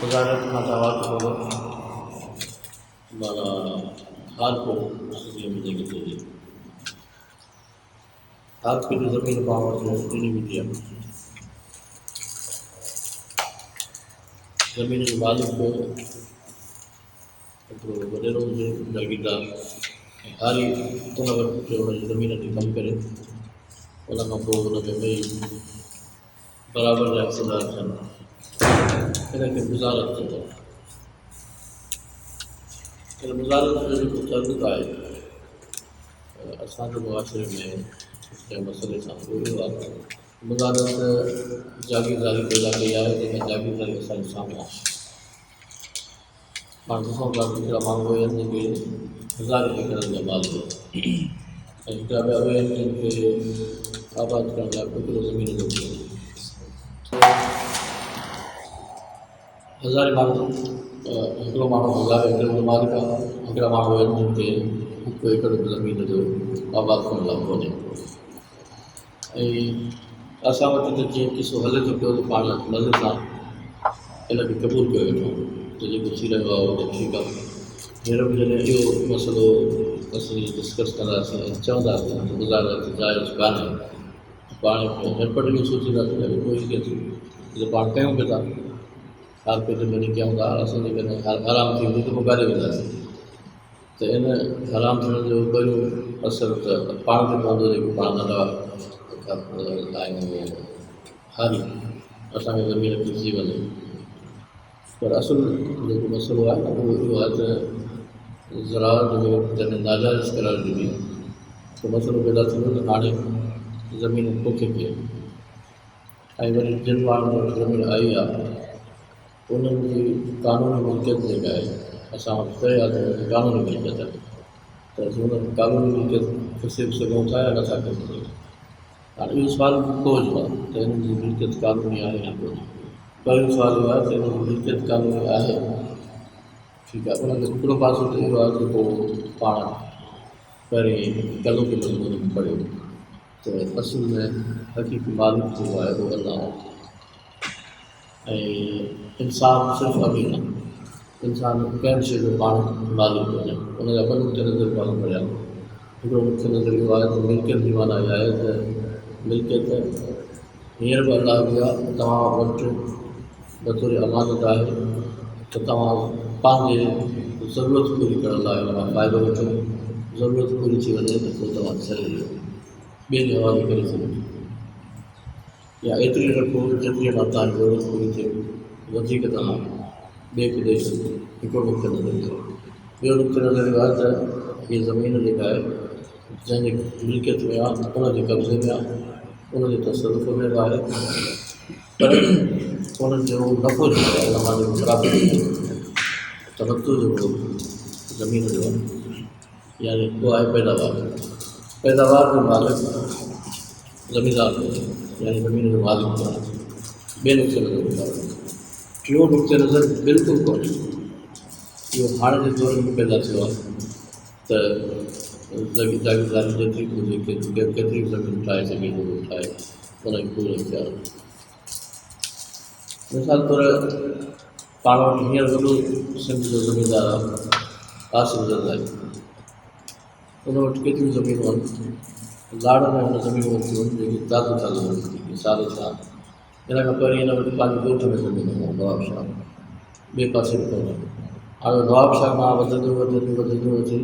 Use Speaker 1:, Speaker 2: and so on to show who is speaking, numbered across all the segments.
Speaker 1: वजारत मसावात होगा हमारा हाल को उसकी मिलेगी चाहिए हाथ की जो ज़मीन पावर जो नहीं भी दिया ज़मीन के मालिक को तो वॾेरो हुजे जागीरदार हारी उन वक़्तु जो हुन ज़मीन ते कमु करे उन खां पोइ हुन में ॿई बराबरि जा हिसेदार थियनि इनखे मुज़ारत चइबो आहे। इन मुज़ारत जो जेको तर्क आहे असांजे मुआशिरे में कंहिं मसइले सां उहो इहो आहे मुज़ारत जागीरदारी पैदा कई आहे जंहिंमें जागीरदारी असांजे साम्हूं आहे। पाण ॾिसूं था हिकिड़ा माण्हू उहे आहिनि जेके हज़ार एकड़नि जा मालिक ऐं हिकिड़ा ॿिया उहे आहिनि जिन खे आबाद करण लाइ हिकिड़ो ज़मीन जो हज़ारे माण्हू हिकिड़ो माण्हू हज़ार एकड़ जो मालिक आहे हिकिड़ा माण्हू आहिनि जिन खे हिकु एकड़ ज़मीन जो आबाद करण लाइ कोन्हे। ऐं असां वटि त जीअं किसो हले थो पियो त पाण मज़े सां इनखे क़बूल कयो वेठो त जेको थी रहियो आहे उहो ठीकु आहे। हींअर बि जॾहिं इहो मसइलो असीं डिस्कस कंदासीं ऐं चवंदासीं त गुज़ारत जाइज़ कान्हे पाण झटपट इहो सोचींदासीं त कोई केतिरी जो पाण कयूं पिया था हर पेट में कयूं था असां जेकॾहिं हराम थी वेंदी त पोइ काॾे वेंदासीं त इन हराम थियण जो पहिरियों असरु त पाण ते पवंदो जेको पाण नंढा आहियूं हारी असांखे ज़मीन पिसी वञे पर असुल जेको मसइलो आहे उहो इहो आहे त ज़राअत जो जॾहिं नाजाइज़ करार ॾिनी त मसइलो पैदा थींदो त हाणे ज़मीन पोखे पए ऐं वरी जिन माण्हुनि वटि ज़मीन आई आहे उन्हनि जी कानूनी मिल्कियत जेका आहे असां वटि तय आहे त कानूनी मिल्कियत आहे त असीं उन कानूनी मिल्कियत खसे बि सघूं था या नथा करे सघूं। हाणे इहो सुवाल कोज आहे त हिननि जी मिल्कियत कानूनी आहे या कोन्हे। पहिरियों सुवाल इहो आहे त हिन जी मिल्कियत कानूनी आहे ठीकु आहे उनखे हिकिड़ो पासो त इहो आहे जेको पाण पहिरीं कलो के मज़मून में पढ़ियो त असुल में हक़ीक़ी मालिक जेको आहे उहो अल्लाह आहे ऐं इंसानु सिर्फ़ु अमीन आहे इंसानु कंहिं बि शइ जो पाण मालिक हुजे उनजा ॿ नुक़्ते नज़र पाण पढ़िया हिकिड़ो नुक़्ते नज़र इहो आहे त मिल्कियत जी माना इहा आहे त मिल्कियत हींअर बि अलाह जी आहे तव्हां वटि बतौर अमानत आहे त तव्हां पंहिंजे ज़रूरत पूरी करण लाइ हुन मां फ़ाइदो वठो ज़रूरत पूरी थी वञे त पोइ तव्हां छॾे ॾियो ॿिए जे हवाले करे सघो या एतिरी रखो जेतिरी मां तव्हांजी ज़रूरत पूरी थिए वधीक तव्हां ॿिए खे ॾेई सघो हिकिड़ो नुक़्ते नज़र इहो ॿियो नुक़्ते नज़र इहो आहे त हीअ ज़मीन जेका आहे जंहिंजे मिल्कियत में आहे उनजे कब्ज़े में आहे उनजे तसरुफ़ में बि आहे पर उन्हनि जो नफ़ो जेको आहे उन मां जेको प्राप्त तवतो जेको ज़मीन जो आहे यानी उहो आहे पैदावार जो मालिक ज़मीनदार यानी ज़मीन जो मालिक आहे ॿिए नुक़्ते नज़र टियों नुक़्ते नज़र बिल्कुलु कोन्हे इहो हाणे जे दौर में पैदा थियो आहे त जागीरदारी जेतिरी बि हुजे केतिरी बि ज़मीन ठाहे सघे थो ठाहे उनखे पूरो इख्तियार मिसाल तौरु पाण वटि हींअर वॾो सिंध जो ज़मीनदार आहे आसिफ ज़रदारी उन वटि केतिरियूं ज़मीनूं आहिनि लाड़ में हुन ज़मीनूं वरितियूं आहिनि जेकी ताज़ो वरिती साल साल हिन खां पहिरीं हिन वटि पंहिंजे ॻोठ में ज़मीन हुओ नवाब शाह ॿिए पासे बि कोन्हे हाणे नवाब शाह खां वधंदो अची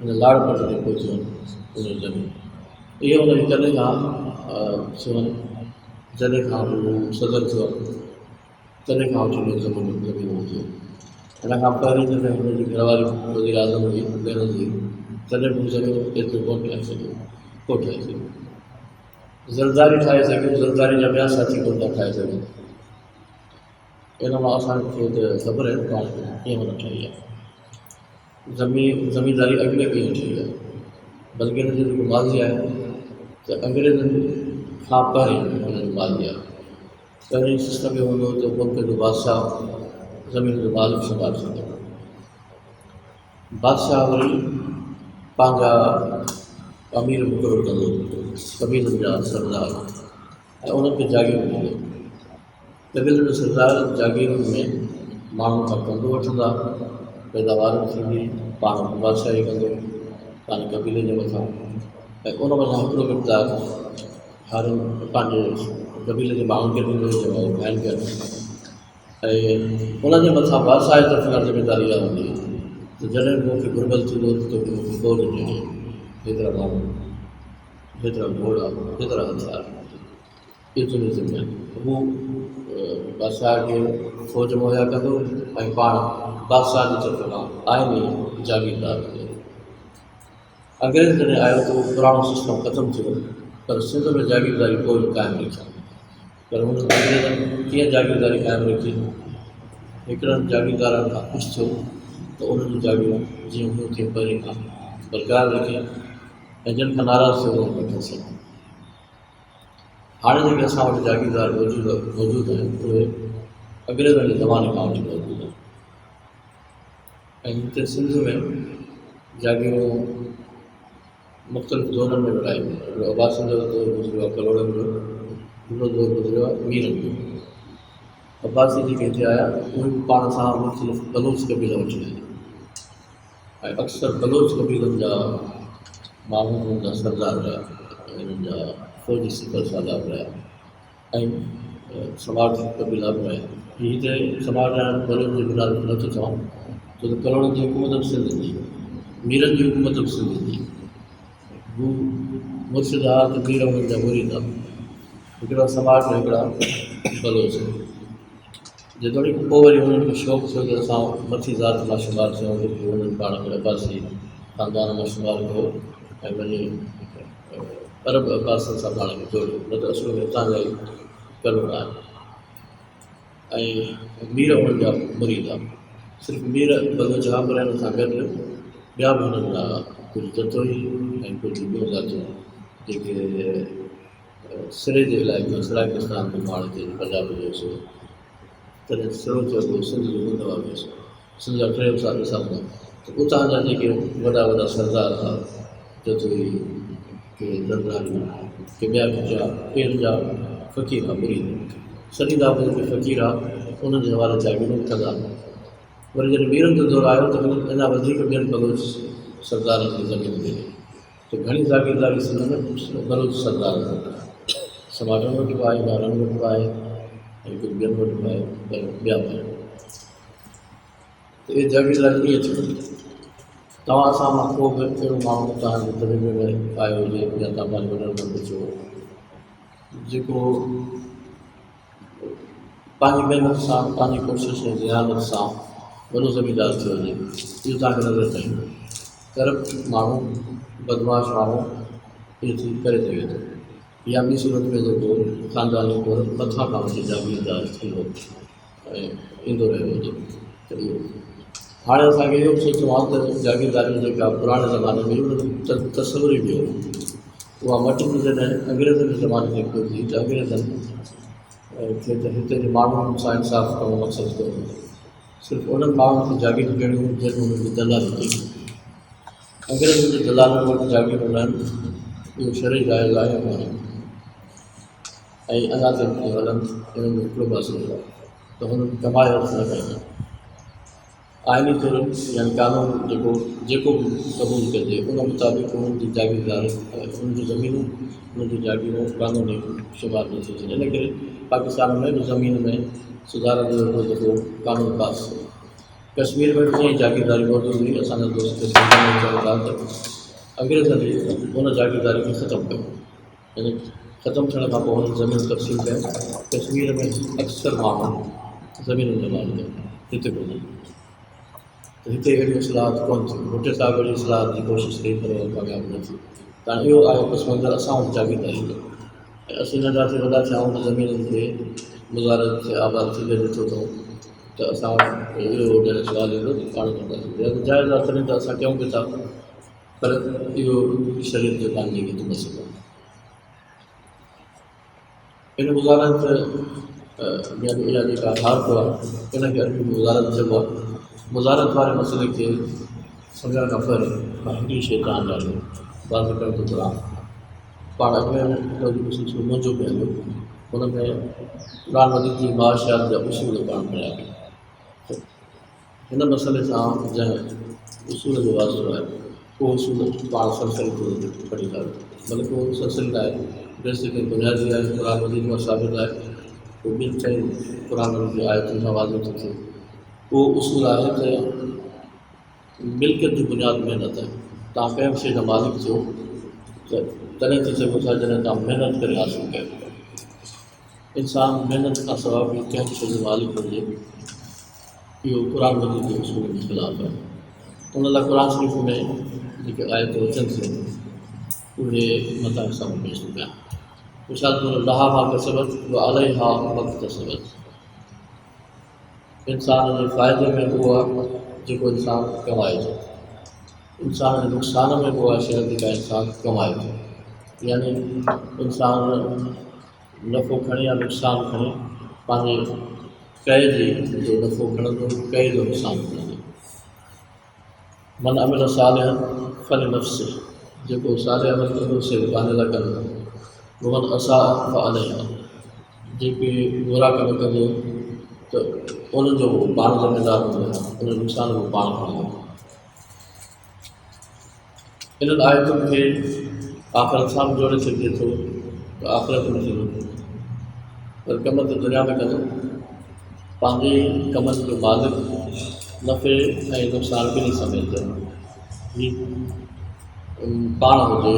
Speaker 1: हिन लाड़ पट ते पहुचियूं आहिनि उन ज़मीन इहे हुनजी कॾहिं खां थियूं जॾहिं खां उहो सदर थियो तॾहिं खां वठी ज़मीनूं थियूं हिन खां पहिरीं जॾहिं हुनजी घरवारी वज़ीर आज़म हुई ॿेरनि जी तॾहिं बि ज़मीन एतिरो कोन ठाहे सघियो ज़रदारी ठाहे सघियो ज़रदारी जा ॿिया साथी कोन था ठाहे सघनि इन मां असांखे त ख़बर आहे पाण कीअं हुन ठाही आहे ज़मीनदारी अॻिले कीअं ठही आहे बल्कि हिन जो जेको माज़ी आहे त अंग्रेज़नि खां पहिरीं हुनजो माज़ी आहे पहिरीं सिस्टम इहो हूंदो त मुल्क जो बादशाह ज़मीन जो मालिक संभाले सघे बादशाह वरी पंहिंजा अमीर मुक़ररु कंदो क़बीलनि जा सरदार ऐं उन्हनि खे जागीर ॾींदो क़बीलनि जे सरदार जागीरुनि में माण्हुनि खां कंदो वठंदा, पैदावार थींदी, पाण बादशाही कंदो पंहिंजे कबीले जे मथां। ऐं उन मथां हिकिड़ो किरदार हर पंहिंजे कबीले जे माण्हुनि खे ॾींदो जंहिं महिल ॻाइनि कनि। ऐं उनजे मथां बादशाह जी तरफ़ खां ज़िमेदारी इहा हूंदी त जॾहिं बि मूंखे घुर्बल थींदो त तोखे मूंखे फ़ौज ॾियणी, हेतिरा माण्हू, हेतिरा घोड़ा, हेतिरा हथियार, एतिरी ज़मीन हू बादशाह खे फ़ौज मुहैया कंदो ऐं पाण बादशाह जी तरफ़ खां आइनी जागीरदार हूंदो। अंग्रेज़ जॾहिं आयो त उहो पुराणो सिस्टम ख़तमु थियो, पर सिंध में जागीरदारी कोई बि क़ाइमु रखी। पर हुन अंग्रेज़नि कीअं जागीरदारी क़ाइमु रखी? हिकिड़नि जागीरदारनि खां ख़ुशि थियो त उन्हनि जी जागीरूं जीअं हुन खे पहिरीं खां बरक़रार रखी ऐं जिन खां नाराज़ थियो उन्हनि खे वठी सघे। हाणे जेके असां वटि जागीरदार मौजूदु आहिनि उहे अंग्रेज़नि जे ज़माने खां वठी मौजूदु आहिनि। ऐं हिते सिंध में जागीरूं मुख़्तलिफ़ ज़ोननि में विरायूं। हिकिड़ो अब्बासियुनि जो दौरु गुज़रियो आहे करोड़नि जो, हिकिड़ो दौरु गुज़रियो आहे मीरनि जो। अब्बासी जेके हिते आया उहे बि पाण सां मुख़्तलिफ़ बलोच कबीला वठी आया ऐं अक्सर बलोच कबीलनि जा माण्हू हुननि जा सरदार रहिया, हिननि जा फ़ौजी सिपर सालार रहिया ऐं समाज कबीला बि रहिया। हिते समाज बलोच जे बिना नथो चवां छो त करोड़नि जी हुकूमत बि सिंध जी, मीरनि जी हुकूमत बि सिंध जी। हू मुर्शिद आहे त मीर हुननि जा मुरीद आहे। हिकिड़ा समाज में हिकिड़ा बलोच जेतोणीकि पोइ वरी हुननि खे शौक़ु थियो त असां मथी ज़ात मां शुमारु थियूं, जेकी हुननि पाण खे अब्बासी ख़ानदान मां शुमारु कयो ऐं वञी अरब अब्बासनि सां पाण खे जोड़ियो, न त असुल में हितां जा ई करोड़ आहिनि। ऐं मीर हुननि जा मुरीद आहे। सिर्फ़ु मीर बलोच हा, पर हिन सां गॾु ॿिया बि हुननि जा कुझु जतोई ऐं कुझु ॿियूं ज़ातियूं जेके सिरे जे इलाइक़े में सराइकिस्तान में माण्हू ते पंजाब जो हुओ, तॾहिं सिरो चइबो सिंध जो हूंदो आहे। सिंध जा टे साल ॾिसां था त उतां जा जेके वॾा वॾा सरदार हुआ, जतोई के दरदारी के ॿिया कुझु ॿियनि जा फ़क़ीर आहे, मुरीद सॼी दाब जेके फ़क़ीर आहे उन्हनि जे हवाले जागीरूं कंदा। वरी जॾहिं मीरनि जो दौरु आयो त हुननि अञा वधीक ॿियनि बलोच सरदारनि खे ज़मीन ॾिनी त घणी जागीरदारी सिंध में बलोच सरदार समाजनि वटि बि आहे, ॿारनि वटि बि आहे ऐं कुझु ॿियनि वटि बि आहे, पर ॿिया बि आहिनि। त इहे जागीरदारी कीअं थियो? तव्हां असां मां को बि अहिड़ो माण्हू तव्हांजे तरीक़े में आयो हुजे या तव्हां पंहिंजे वॾनि खां पुछो जेको पंहिंजी महिनत सां, पंहिंजी कोशिशि ऐं ज़ियानत सां वॾो ज़मीनदार थियो हुजे, इहो तव्हांखे नज़र न ईंदो। करप्ट माण्हू, बदमाश माण्हू इहो थी करे सघे थो, या ॿी सूरत में जेको ख़ानदानी तौर मथां खां वठी जागीरदार थींदो ऐं ईंदो रहियो हुजे। त इहो हाणे असांखे इहो बि सोचिणो आहे त जागीरदारी जेका पुराणे ज़माने में हुन तस्वुर ई ॿियो, उहा मटिजी जॾहिं अंग्रेज़नि जे ज़माने में पहुची त अंग्रेज़नि खे त हिते जे माण्हुनि सां इंसाफ़ करणु मक़सदु कयो। सिर्फ़ु उन्हनि माण्हुनि खे जागीरूं ॾियणियूं जंहिं हुननि जी दलाली कई। अंग्रेज़नि जे दलालनि वटि जागीरूं न आहिनि, इहो शरई जाइज़ आहे कोन्हे ऐं अञा ताईं हलनि। हिननि जो हिकिड़ो मसइलो आहे त हुननि कमाए अर्ज़ु न कई। आइनी तौरु यानी कानून जेको बि क़बूल कजे उन मुताबिक़ उन्हनि जी जागीरदार, उन्हनि जी ज़मीनूं, उन्हनि जी जागीरूं कानूनी शुमार न थी सघे। इन करे पाकिस्तान में बि ज़मीन में सुधार जो हिकिड़ो दफ़ो कानून पास थियो। कश्मीर में बि ईअं जागीरदारी मौजूदु हुई। असांजा दोस्त कश्मीर में चवनि था त अंग्रेज़नि उन जागीरदारी खे ख़तमु कयो। यानी ख़तमु थियण खां पोइ हुननि ज़मीन तक़सीम कयो। कश्मीर में अक्सर माण्हू ज़मीनुनि जे मालिक हिते कोन्हे, त हिते अहिड़ी इस्लाहत कोन थी। भुटे साहिब अहिड़ी इस्लाहत जी कोशिशि कई पर कामयाबु न थी। त इहो आयो पस मंज़र असां वटि जागीरदारी कयो ऐं असीं नंढा थिए वॾा थिया आहियूं त ज़मीनुनि खे मुज़ारत खे आबाद थींदे ॾिठो अथऊं। त असां वटि इहो जॾहिं सुवालु ईंदो त पाण कंदासीं, जाइज़ आहे तॾहिं त असां कयूं बि था, पर इहो शरीयत जो कान जेकी थो मसइलो आहे। इन मुज़ारत यानी इहा जेका हालत आहे इनखे अरबी मुज़ारत चइबो आहे। मुज़ारत वारे मसइले खे सम्झण खां पहिरीं मां हिकिड़ी शइ तव्हां ॾाढो वाज़े करण थो घुरां। पाण अॻिमें सिलसिलो मुंहिंजो बि हलियो, हुन में क़ुरान मजीद जी मुआशियात जा उसूल पाण पढ़िया। हिन मसइले सां जंहिं उसूल जो वास्तो आहे उहो उसूल पाण सरसरी थोरो पढ़ी था बल्कि उहो सरसरी न आहे बेसिक बुनियादी आहे क़ुरान मजीद में साबित आहे उहो ॿिनि चइनि क़ुरान जी आयतुनि सां वाज़िह थो थिए उहो उसूल आहे त मिल्कियत जी बुनियाद महिनत आहे तव्हां कंहिं शइ जा मालिक थियो त तॾहिं थी सघो था जॾहिं तव्हां महिनत करे हासिलु कयो इंसान महिनत खां सवाइ बि कंहिं शइ जो मालिक हुजे इहो क़ुरान मजीद जे उसूल जे ख़िलाफ़ु आहे उन लाइ क़ुरान शरीफ़ में जेके आयतूं अचनि थियूं उहे मथां हिसाब पेश थी कयां मिसाल तौरु लहा हा कसबत व अलैहा मक्तसबत इंसान जे फ़ाइदे में उहो आहे जेको इंसान कमाए थो इंसान जे नुक़सान में उहा शइ जेका इंसान कमाए थो यानी इंसान नफ़ो खणे या नुक़सान खणे पंहिंजे कए जो नफ़ो खणंदो कए जो नुक़सान खणंदो मन अमिल सालिहन फल नफ़्स जेको सालिह अमल कंदो से पंहिंजे लाइ कंदो वमन असा फअलैहा जेके बुरा कम कंदो त उन्हनि जो पाण ज़िमेदार हूंदो उन नुक़सान जो पाण खणंदो इन्हनि आयतुनि खे आख़िरत सां बि जोड़े सघिजे थो त आख़िरत में थींदो पर कम त दुनिया में कंदो पंहिंजे कमनि जो मालिक नफ़े ऐं नुक़सान ॿिन्ही समेत ही पाण हुजे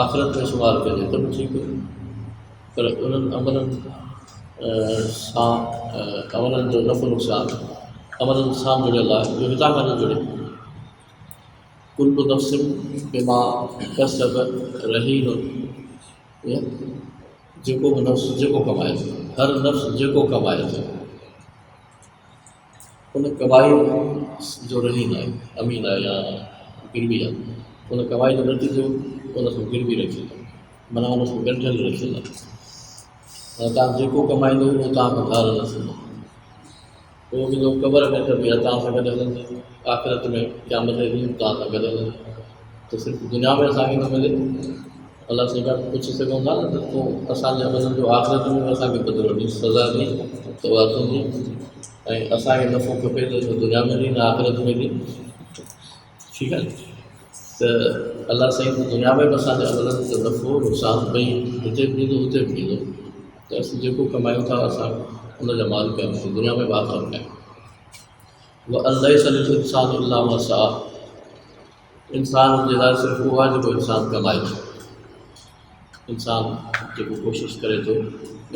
Speaker 1: आख़िरत में शुमार कजे त बि ठीकु पर उन्हनि अमलनि सां अमलनि जो नफ़ो नुक़सान अमलनि सां जुड़ियल आहे जो हितां खां न जुड़े कुल्लु नफ़्सिन बिमा कसबत रहीन जेको बि नफ़्स जेको कमाए थो हर नफ़्स जेको कमाए थो उन कमाई जो रहीन आहे अमीन आहे या गिरवी आहे उन कमाई जो नतीजो उन सां गिरवी रखियलु आहे माना उन सां गंढियल रखियलु आहे तव्हां जेको कमाईंदो उहो तव्हां खां धार न थींदो उहो बि क़बर में त बि तव्हां सां गॾु हलंदो आख़िरत में क़यामत जे ॾींहुं तव्हां सां गॾु हलंदो त सिर्फ़ु दुनिया में असांखे न मिले अलाह सां गॾु पुछी सघूं था न त तूं असांजे अमलनि जो आख़िरत में असांखे बदिलो ॾी सज़ा ॾी त उहा तुंहिंजी ऐं असांखे नफ़ो खपे त दुनिया में ॾी न आख़िरत में ॾी ठीकु आहे त अलाह साईं दुनिया में बि असांजे अमलनि जो नफ़ो नुक़सान ॿई हिते बि ॾींदो हुते बि ॾींदो त असीं जेको कमायूं था असां उनजा मालिक आहियूं दुनिया में बात आहियूं उहा अलाह सलील इंसान इल्ला मा सआ इंसान जे लाइ सिर्फ़ु उहो आहे जेको इंसान कमाए थो इंसान जेको कोशिशि करे थो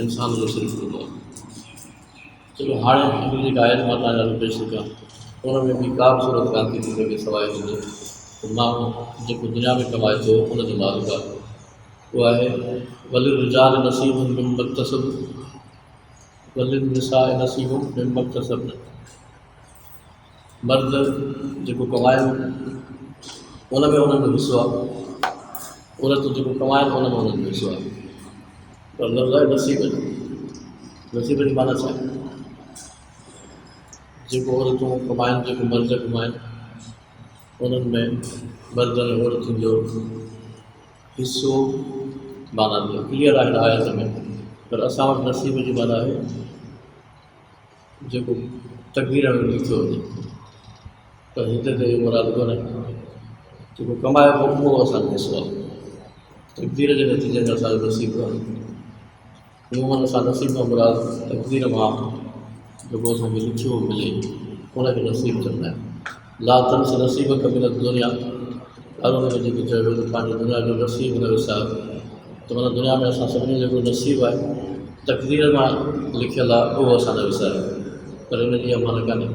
Speaker 1: इंसान जो सिर्फ़ु हूंदो आहे चलो हाणे हिन जेका आयत मां तव्हां नालो पेश कयां उन में बि का बि सूरत कान थी सघे सवाइ हुजे त माण्हू जेको दुनिया में कमाए थो उनजो मालिक आहे उहो आहे वलिल रिजाल नसीबुन मिम्मा इक्तसबू वलिल निसाए नसीबुन मिम्मा इक्तसबन मर्द जेको कमाइनि उन में उन्हनि जो हिसो आहे औरतूं जेको कमाइनि उन में उन्हनि जो हिसो आहे पर लफ़्ज़ आहे नसीब जी माना छा आहे जेको औरतूं कमाइनि जेको मर्द कमाइनि उन्हनि में मर्द ऐं औरतुनि जो हिसो माना क्लियर आहे हिन आयत में पर असां वटि नसीब जी माना आहे जेको तक़दीर में लिखियो हुजे त हिते त इहो मुराद कोन्हे जेको कमाए पोइ उहो असांजो हिसो आहे तक़दीर जे नतीजे में असांजो नसीब कोन्हे उहो असां नसीब खां मुराद तक़दीर मां जेको असांखे लिखियो मिले उनखे नसीब चवंदा आहिनि ला तंस नसीब मिनत दुनिया हर हुन में जेको चयो वियो पंहिंजे दुनिया जो नसीब न विसार त माना दुनिया में असां सभिनी जेको नसीब आहे तक़दीर मां लिखियलु आहे उहो असां न विसारियूं पर हिन जी इहा माना कान्हे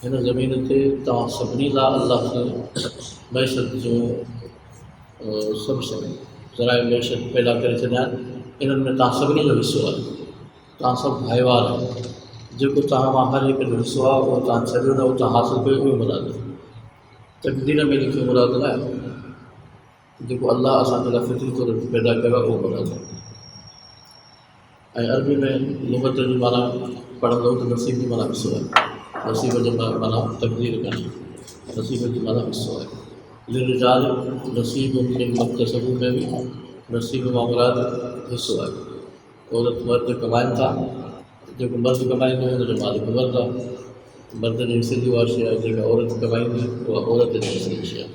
Speaker 1: हिन ज़मीन ते तव्हां सभिनी लाइ अलाह खे मैशत जो सभु शयूं ज़राए मैशत पैदा करे छॾिया आहिनि इन्हनि में तव्हां सभिनी जो हिसो आहे तव्हां सभु भाईवार आहियो जेको तव्हां मां हर हिकु जो हिसो आहे उहो तव्हां छॾियो न उहो तव्हां हासिलु कयो उहो मुराद तक़दीर में लिखियो मुराद न आहे जेको अलाह असांजे लाइ फितरी तौर ते पैदा कयो आहे उहो मुराद आहे ऐं अरबी में लुग़त जी माना पढ़ंदो त नसीब जी माना हिसो आहे नसीब जो माना तक़दीर कान्हे नसीब जी माना हिसो आहे लिरिजाल नसीब मिम्मा इक्तसबू में बि नसीब मां मुराद हिसो आहे औरत मर्द कमाइनि था जेको मर्द कमाईंदो हुनजो मालिक मर्द आहे मर्द जे हिसे जी उहा शइ आहे जेका औरत कमाईंदी उहा औरत जे हिसे जी शइ आहे।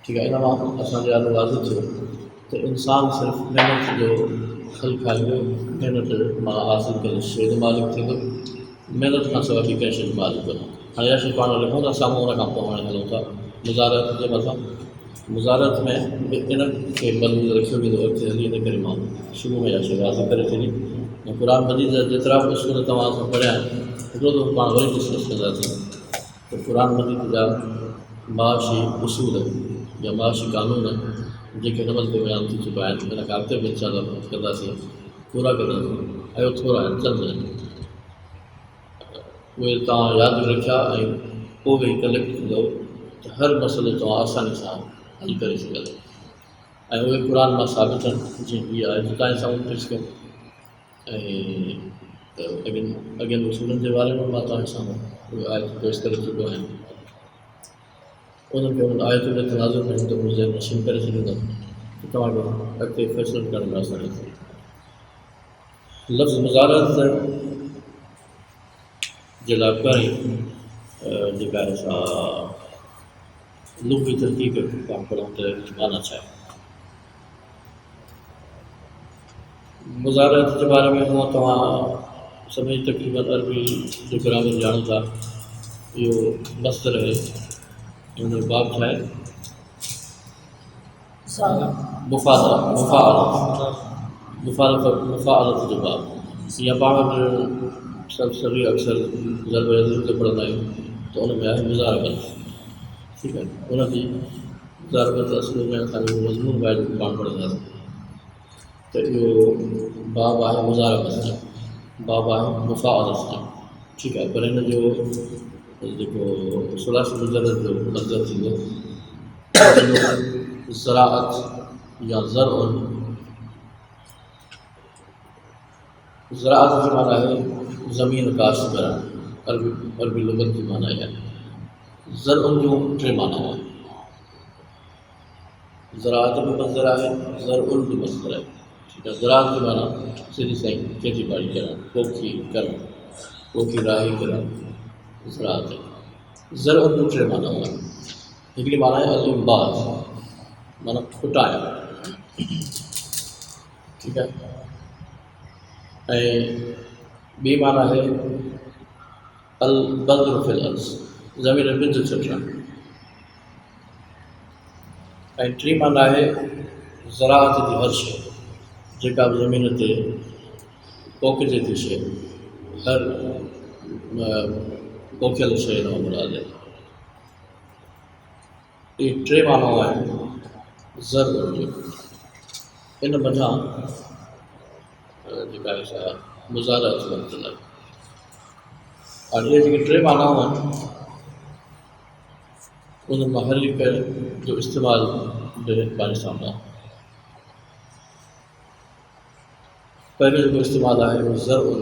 Speaker 1: ठीकु आहे। इन मां असांजे आलो वाज़िब थियो त इंसानु सिर्फ़ु महिनत जो फल खाईंदो, महिनत मां हासिलु करे शइ जो मालिक थींदो, महिनत खां सवाइ ॿी कंहिं शइ जो मालिक न। हाणे इहा शइ पाण लिखूं था साम्हूं, हुन खां पोइ हाणे हलूं था मुज़ारत जे मथां। मुज़ारत में इन खे मलूज़ रखियो वेंदो अॻिते हली, इन करे मां शुरू में इहा शइ वाज़िब करे छॾी। ऐं क़ुर मजीद जा जेतिरा बि उसूल तव्हां असां पढ़िया आहिनि हिकिड़ो दफ़ो पाण वरी डिस्कस कंदासीं त क़ुर मजीद जा माशी उसूल या माशी कानून जेके नमल ते बयानु थी चुका आहिनि, हिन खां अॻिते बि इंशाअल्लाह कंदासीं, पूरा कंदासीं। ऐं थोरा आहिनि, चंद आहिनि, उहे तव्हां यादि रखिया ऐं पोइ वेही कलेक्ट कंदव त हर मसइलो तव्हां आसानी सां हल करे सघंदव। ऐं उहे क़ुर मां साबित आहिनि, जीअं इहा आहे जितां साम्हूं पेश कयो। ऐं अॻियनि उसूलनि जे बारे में मां तव्हांजे साम्हूं उहे आयत पेश करे चुको आहियां। उन्हनि खे उन आयतुनि जे तनाज़ुर में त मुंहिंजे नशीन करे छॾींदुमि त तव्हांखे अॻिते फ़ैसिलो करण में आसानी थिए। लफ़्ज़ मुज़ारत जे लाइ पहिरीं जेका आहे सा लुग़वी तरकीब पाण पढ़ूं त माना छा आहे। मुज़ारत जे बारे में हूअं तव्हां सभई तक़रीबन अरबी जो ग्रामर ॼाणो था। इहो मस्तर आहे, हुन जो बाब छा आहे, मुफ़ाअलत जो बाब। या पाण सभी अक्सर ज़रब यज़ीद ते पढ़ंदा आहियूं त उन में आहे मुज़ारबत। ठीकु आहे। उनजी मुज़ारबत असुल में असांजो मज़मून आहे जेको पाण पढ़ंदासीं त इहो बाब आहे मुज़ारबत जो, बाब आहे मुफ़ाअलत जो। ठीकु आहे। पर हिन जो जेको सुलासी मुजरद जो मतिलबु थींदो ज़राअत या ज़रउन। ज़राअत जी माना आहे ज़मीन काश्त करणु, अरबी लुग़त जी माना इहा आहे। ज़रउन जूं टे माना आहे, ज़राअत बि मस्दर आहे, ज़रउन बि मस्दर आहे। ठीकु आहे। ज़राअत जी माना सिधी साईं खेती ॿाड़ी करणु, पोखी करणु, पोखी राही करणु ज़राअत। ज़रउन जूं टे माना आहिनि। हिकिड़ी माना आहे अल-इम्बात, माना खुटाइणु। ठीकु आहे। ऐं ॿी माना आहे अल-बज़्र फिल अर्ज़, ज़मीन में ॿिज छॾणु। ऐं टी माना आहे ज़राअत जी हर शइ, जेका बि ज़मीन ते पोखिजे थी शइ, हर पोखियल शइ न मुराद आहे। इहे टे मानाऊं आहिनि ज़रउन जो। इन मथां जेका आहे सा मुज़ारत वरितल आहे। हाणे इहे जेके टे मानाऊं आहिनि उन मां हर हिक जो इस्तेमालु पंहिंजे साम्हूं आहे। पहिरियों जेको इस्तेमालु आहे उहो ज़रउन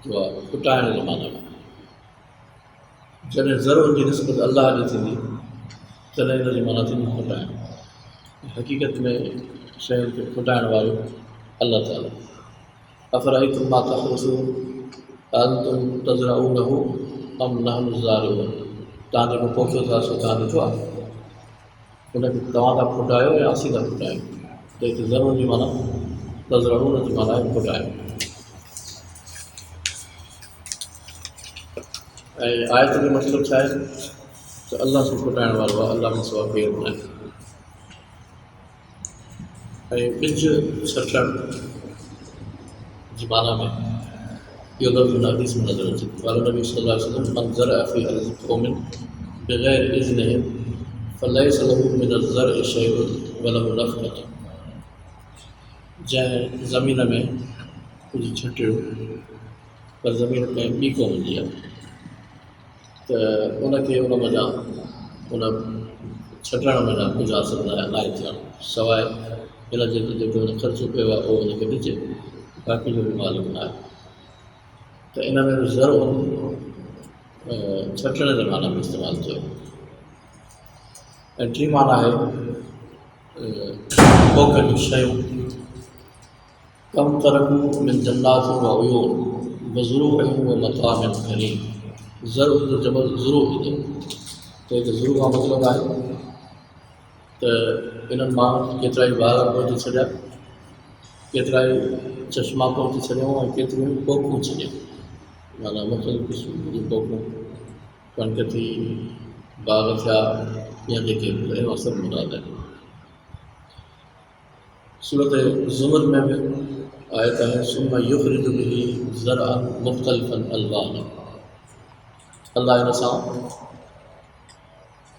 Speaker 1: जो आहे, खुटाइण जे माना में। जॾहिं ज़रउन जी निस्बत अलाह ॾे थींदी तॾहिं इन जी माना थींदी खुटाइणु। हक़ीक़त में शयुनि खे खुटाइण वारो अलाह ताला। अफ़राइतुम मा तहरुसून अअंतुम तज़रऊनहु अम नहनु ज़ारिऊन। तव्हां जेको पोखियो था सो तव्हां ॾिठो आहे, उनखे तव्हां था खुटायो या असीं था खुटायूं। त हिते ज़रूर जी माना तज़रऊन जी माना आहे खुटाइणु। ऐं आयत जो मतिलबु छा आहे त अलाह सां खुटाइण वारो आहे, अलाह खां सवाइ केरु न आहे। ऐं ॿिज छटणु जी माना में इहो लफ़्ज़ हदीस में नज़र अचे थो। नबी सल्लल्लाहु अलैहि वसल्लम मन ज़रअ फ़ी अर्ज़ि क़ौमिन बिग़ैर इज़्निहिम फ़लैस लहू मिन अज़्ज़रइ शैउन वलहु नफ़क़तुन। जंहिं ज़मीन में कुझु छटियो पर ज़मीन कंहिं ॿी क़ौम जी आहे त उनखे उन वञा उन छटण में न कुझु हासिल न आहे थियणु, सवाइ इन जे जेको हुन ख़र्चो कयो आहे उहो हुनखे ॾिजे, बाक़ी जो बि मालिक न आहे। त इन में बि ज़रूरु छटण जे माना में इस्तेमालु थियो। ऐं टी माना आहे पोखनि जूं शयूं, कम तरक़ू मिन जन्नातिन व उयून व ज़ुरूअन व मताअन करीम। ज़र जो जबल ज़ुरू हुजे त हिते ज़ुरू खां मतिलबु आहे त इन्हनि मां केतिरा ई ॿार पहुची छॾिया, केतिरा ई चश्मा पहुची छॾियूं ऐं केतिरियूं पोखूं छॾियूं, माना मुख़्तलिफ़ क़िस्म जूं पोखूं, कणिक थी, बाग थिया या जेके अहिड़ा सभु मुराद आहिनि। सूरत ज़ुमर में बि आयत आहे सुम्मा युख़रिजु बिही ज़रअन मुख़्तलिफ़न अल्वान। अल्लाह इन सां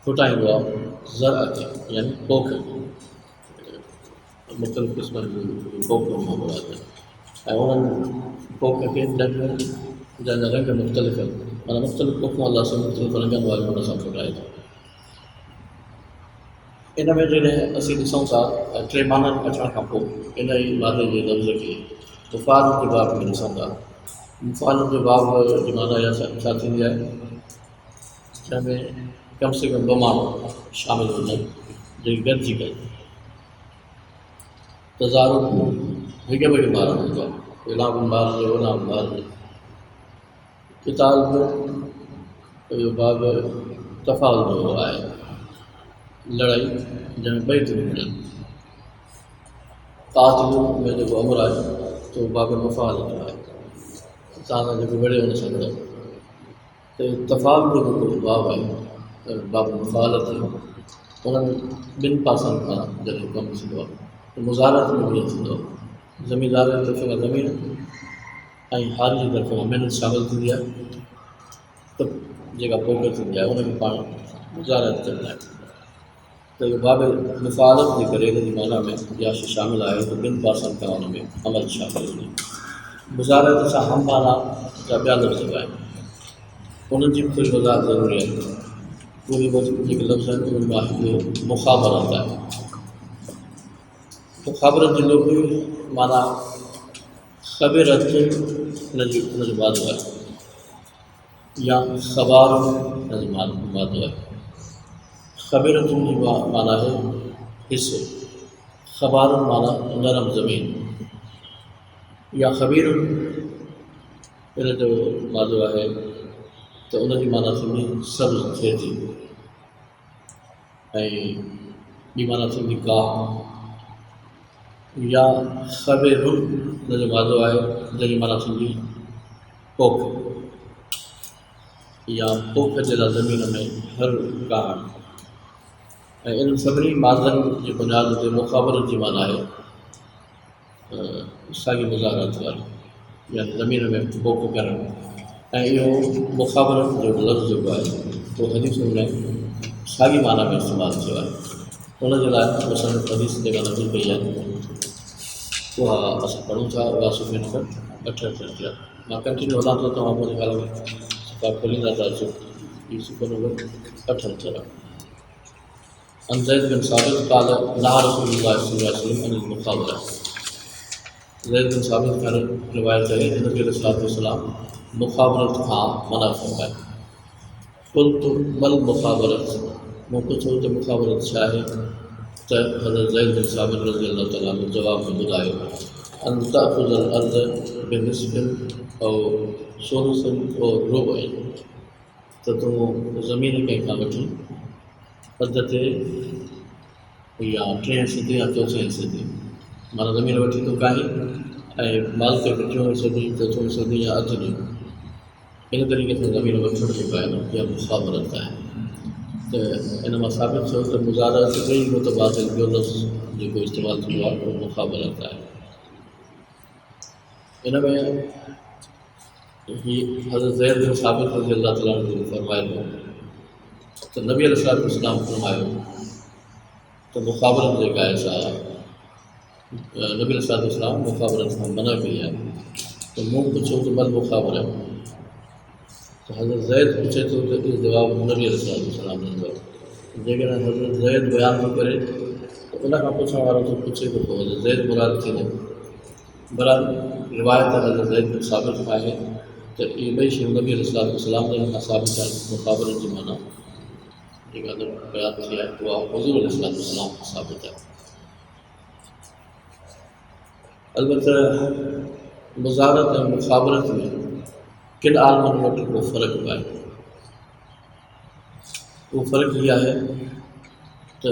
Speaker 1: फुटाईंदो आहे ज़र खे, यानी पोख मुख़्तलिफ़ क़िस्मनि जूं पोखूं मां मुराद आहिनि ऐं उन्हनि पोख खे जंहिंजा रंग मुख़्तलिफ़ आहिनि, माना मुख़्तलिफ़ पोखूं अलाह सां मुख़्तलिफ़ रंगनि वारियूं हुन सां फुटाए थो। इन में जॾहिं असीं ॾिसूं था टे माननि अचण खां पोइ इन ई मादे जे लफ़्ज़ खे मुफ़ाल जे बाब में ॾिसूं था। मुफ़ाल जे बाब जी माना इहा छा थींदी आहे, जंहिंमें कम से कम ॿ माण्हू शामिल हूंदा आहिनि जेके गॾिजी करे तज़ारुब हिक ॿिए खे ॿार हूंदो आहे, हेॾां बि ॿार हुजे होॾां बि ॿार हुजे। किताब जो बाब तफ़ाल जो आहे, लड़ाई जंहिंमें ॿई थियूं मिलनि। कातिल में जेको अमर आहे त उहो बाब मुफ़ाल जो आहे, तव्हां जेको विढ़े हुन सां लड़ो। त तफ़ाल जो जेको बाब आहे बाब मुफ़ाल थियो, हुन में ॿिनि पासनि खां जॾहिं कमु थींदो आहे त मुज़ारत में बि थींदो आहे, ज़मीनदार जी तरफ़ खां ज़मीन ऐं हारी जी तरफ़ खां महिनत शामिलु थींदी आहे, त जेका पोख थींदी आहे उनखे पाण मुज़ारत चवंदा आहियूं। त इहो बाब मुफ़ालत जे करे हिन जी माना में इहा शइ शामिलु आहे त ॿिनि पासनि खां हुन में अमल शामिलु हुजे। मुज़ारत सां हमबाना जा ॿिया लफ़्ज़ आहिनि, उन्हनि जी बि थोरी वज़ाहत ज़रूरी आहे। उहे जेके लफ़्ज़ आहिनि उन्हनि मां हिकिड़ो मुख़ाबरत आहे। मुख़ाबरत जी लोग माना ख़बरत हुनजो मादो आहे या ख़बार हुनजो मादो आहे। ख़बरत जी माना आहे हिसो, ख़बार माना नरम ज़मीन, या ख़बीर इन जो मादो आहे त उनजी माना थींदी सब्ज़ थिए थी, ऐं ॿी माना थींदी काह, या ख़बीरुन हुनजो मादो आहे जंहिंजी माना थींदी पोख, या पोख जे लाइ ज़मीन में हर काहण। ऐं इन सभिनी मादनि जी बुनियाद ते मुख़ाबरत जी माना आहे साॻी मुज़ारत वारी, यानी ज़मीन में पोख करणु। ऐं इहो मुख़ाबरत जो लफ़्ज़ जेको आहे उहो हदीसुनि में साॻी माना में इस्तेमालु थियो आहे। उनजे लाइ मुसन्निफ़ हदीस जेका नक़ल कई आहे उहा असां पढ़ूं था, उहा सुफ़े नंबर 78 थिया। मां कंटिन्यू हलां थो, तव्हां मुंहिंजे ख़्याल में सफ़ा खोलींदा था अचो। हीअ सुफ़े नंबर 78 आहे। अन ज़ैद बिन साबित क़ाल नहा रसूलुल्लाह सल्लल्लाहु अलैहि वसल्लम अनिल मुख़ाबरा। ज़ैद बिन साबित खां रिवायत आहे त नबी अलैहिस्सलाम मुख़ाबरत खां मना फरमाए। क़ुल्तु मल मुख़ाबरत, मूं पुछो त मुख़ाबरत छा आहे, त हज़रत ज़ैद बिन साबित रज़ियल्लाहु ताला अन्हु जवाब में ॿुधायो अन तअख़ुज़ल अर्ज़ बिनिस्बिन औ सुलुसिन औ रुबइन, त तूं ज़मीन कंहिंखां वठी अध ते या 3 हिसे ते या 4 हिसे ते, माना ज़मीन वठी तूं काहीं ऐं माल खे 3 हिसे ॾी, 4 हिसे ॾी या अधु ॾी। इन तरीक़े सां ज़मीन वठण जेको आहे न इहा मुख़ाबरत आहे। त इन मां साबित थियो त मुज़ारत ॿई मुतबादिल जो लफ़्ज़ जेको इस्तेमालु थींदो आहे उहो मुख़ाबरत आहे। इन में ही हज़रत ज़ैद बिन साबित रज़ियल्लाहु ताला अन्हु फरमाए थो त नबी अलैहिस्सलाम फरमायो त मुख़ाबरत जेका आहे सा नबी अलैहिस्सलाम मुख़ाबरत खां मना कई आहे। त मूं पुछो त बल मुख़ाबरत, त हज़रत ज़ैद पुछे थो त इहो जवाबु नबी अलैहिस्सलाम ॾींदो आहे। जेकॾहिं हज़रत ज़ैद बयानु थो करे त उनखां पुछण वारो थो पुछे त पोइ हज़रत ज़ैद मुराद थींदो। बहरहाल रिवायत हज़रत ज़ैद बिन साबित आहे त इहे ॿई शयूं नबी अलैहिस्सलाम जे खां साबित आहिनि। मुख़ाबरत जी माना जेका बयानु थी आहे उहा हुज़ूर अलैहिस्सलाम खां साबित आहे। अलबत्ता मुज़ारत ऐं मुख़ाबरत में किन आलमनि वटि को फ़र्क़ु आहे। उहो फ़र्क़ु इहा आहे त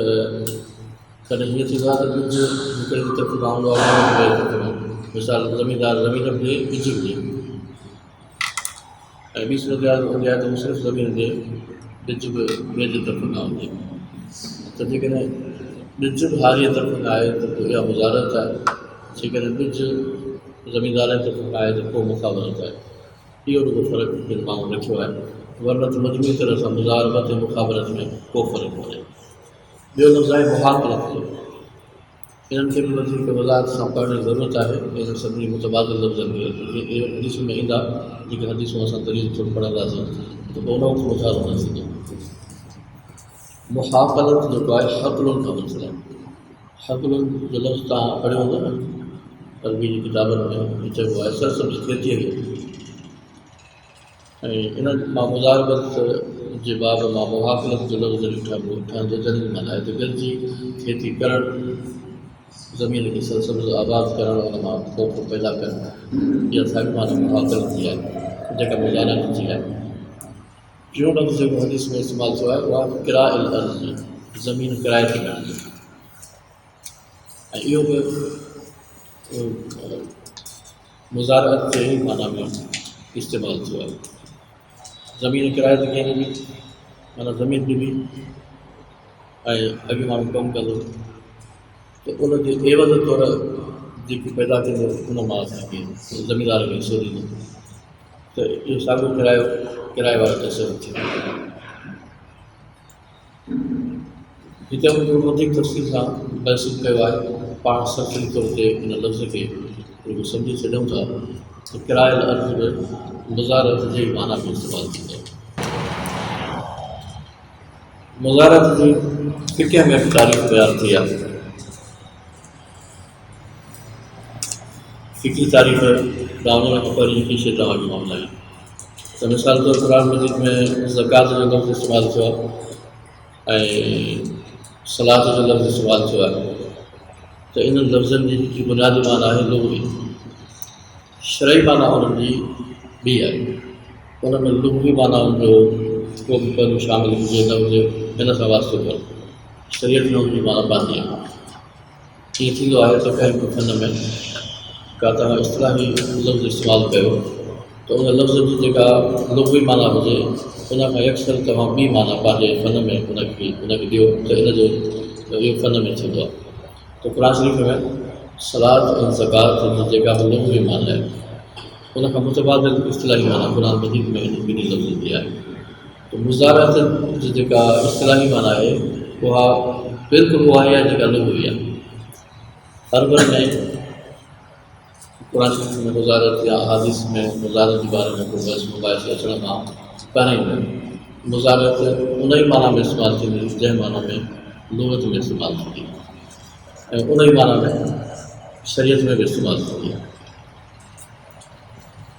Speaker 1: कॾहिं हीअं थींदो आहे त ॿिज हिकिड़ी तरफ़ खां हूंदो आहे, मिसाल ज़मीनदार ज़मीन ॾे ॿिज हुजे ऐं ॿी सूरत हूंदी आहे त उहो सिर्फ़ु ज़मीन ॾे ॿिज बि ॿिए जी तरफ़ खां हुजे। त जेकॾहिं ॿिज बि हारीअ तरफ़ खां आहे त पोइ इहा मुज़ारत आहे, जेकॾहिं ॿिज ज़मीनदार जी तरफ़ खां आहे त पोइ मुखावरत आहे। इहो रुॻो फ़र्क़ु हिन माण्हू रखियो आहे, वरना त मजमूई तरह सां मुज़ारबत ऐं मुखावरत में को फ़र्क़ु कोन्हे। ॿियो लफ़्ज़ आहे मुहाक़लत। इन्हनि खे बि वधीक वज़ाहत सां पढ़ण जी ज़रूरत आहे। इन्हनि सभिनी मुतबादिल लफ़्ज़नि खे इहे हदीसूं में ईंदा, जेके हदीसूं असां तरीक़े थोरो पढ़ंदासीं त पोइ उन वक़्तु मुशारो न थींदो। मुहाक़लत जेको आहे हक़लुनि खां मतिलबु आहे। हक़लुनि जो लफ़्ज़ तव्हां पढ़ियो हूंदो न अरबी जी किताबनि में, चइबो आहे सरसब्ज़ खेतीअ खे। ऐं इन मां मुज़ारबत जे बाब मां मुहाक़लत जो लफ़्ज़ ठहंदो जॾहिं माना आहे त गॾिजी खेती करणु, ज़मीन खे सरसब्ज़ आबाद करणु, उन मां पोख पैदा करणु, इहा साॻी माना मुहाक़लत जी आहे, जेका मुज़ारत जी आहे। टियों लफ़्ज़ जेको हदीस में इस्तेमालु थियो आहे उहा किराइल अर्ज़, ज़मीन किराए ते करणु। ऐं इहो बि मुज़ारत जे माना में इस्तेमालु थियो आहे। ज़मीन किराए ते कंहिं ॾिनी, माना ज़मीन ॾिनी ऐं अॻु माण्हू कमु कंदो त उनजे एवज़ तौरु जेकी पैदा थींदो उन मां असांखे ज़मीनदार खे हिसो ॾींदो, त इहो साॻियो किराए वारो तस्वुरु थींदो। हिते थोरो वधीक तफ़सील सां बहस कयो आहे। पाण सरसरी तौर ते इन लफ़्ज़ खे जेको सम्झी छॾूं था त किरायल अर्ज़ बि मुज़ारत जे माना में इस्तेमालु थींदो आहे। मुज़ारत जी फ़िक़्ह में बि तारीफ़ बयानु थी आहे। फ़िक़ी तारीफ़ दावण खां पहिरीं हिकिड़ी शइ तव्हांखे मां ॿुधायां त मिसाल तौरु क़ुरान मजीद में ज़कात जो लफ़्ज़ इस्तेमालु थियो आहे ऐं सलात जो लफ़्ज़ इस्तेमालु थियो आहे। त इन्हनि लफ़्ज़नि जी जेकी बुनियादी माना आहे लुग़वी, शरई माना उन्हनि जी ॿी आहे। उन में लुग़वी माना जो को बि पहलू शामिलु हुजे न हुजे हिन सां वास्तो कोन्हे। शरीयत में उनजी माना पंहिंजी आहे। ईअं थींदो आहे त कंहिं बि फन में का तव्हां इस्तिलाही लफ़्ज़ इस्तेमालु कयो त उन लफ़्ज़ जी जेका लुग़वी माना हुजे उन खां अक्सर तव्हां ॿी माना पंहिंजे फन में उनखे ॾियो त इनजो इहो फन में थींदो आहे। त क़ुरान शरीफ़ में सलात ऐं ज़कात जी जेका बि लुग़वी माना आहे उन खां मुतबादिल इस्तिलाही माना क़ुरान मजीद में इन ॿिन्ही लफ़्ज़नि जी आहे। त मुज़ारत जी जेका इस्तिलाही माना आहे उहा बिल्कुलु उहा ई आहे जेका लुग़वी आहे। अरबनि में क़ुरान शरीफ़ में मुज़ारत या हादिस में मुज़ारत जे बारे में को बहस मुबाहिस अचण खां पहिरीं मुज़ारत उन ई माना में इस्तेमालु थींदी जंहिं माना में लुग़त में इस्तेमालु थींदी ऐं उन ई माना में शरीयत में बि इस्तेमालु थींदी आहे।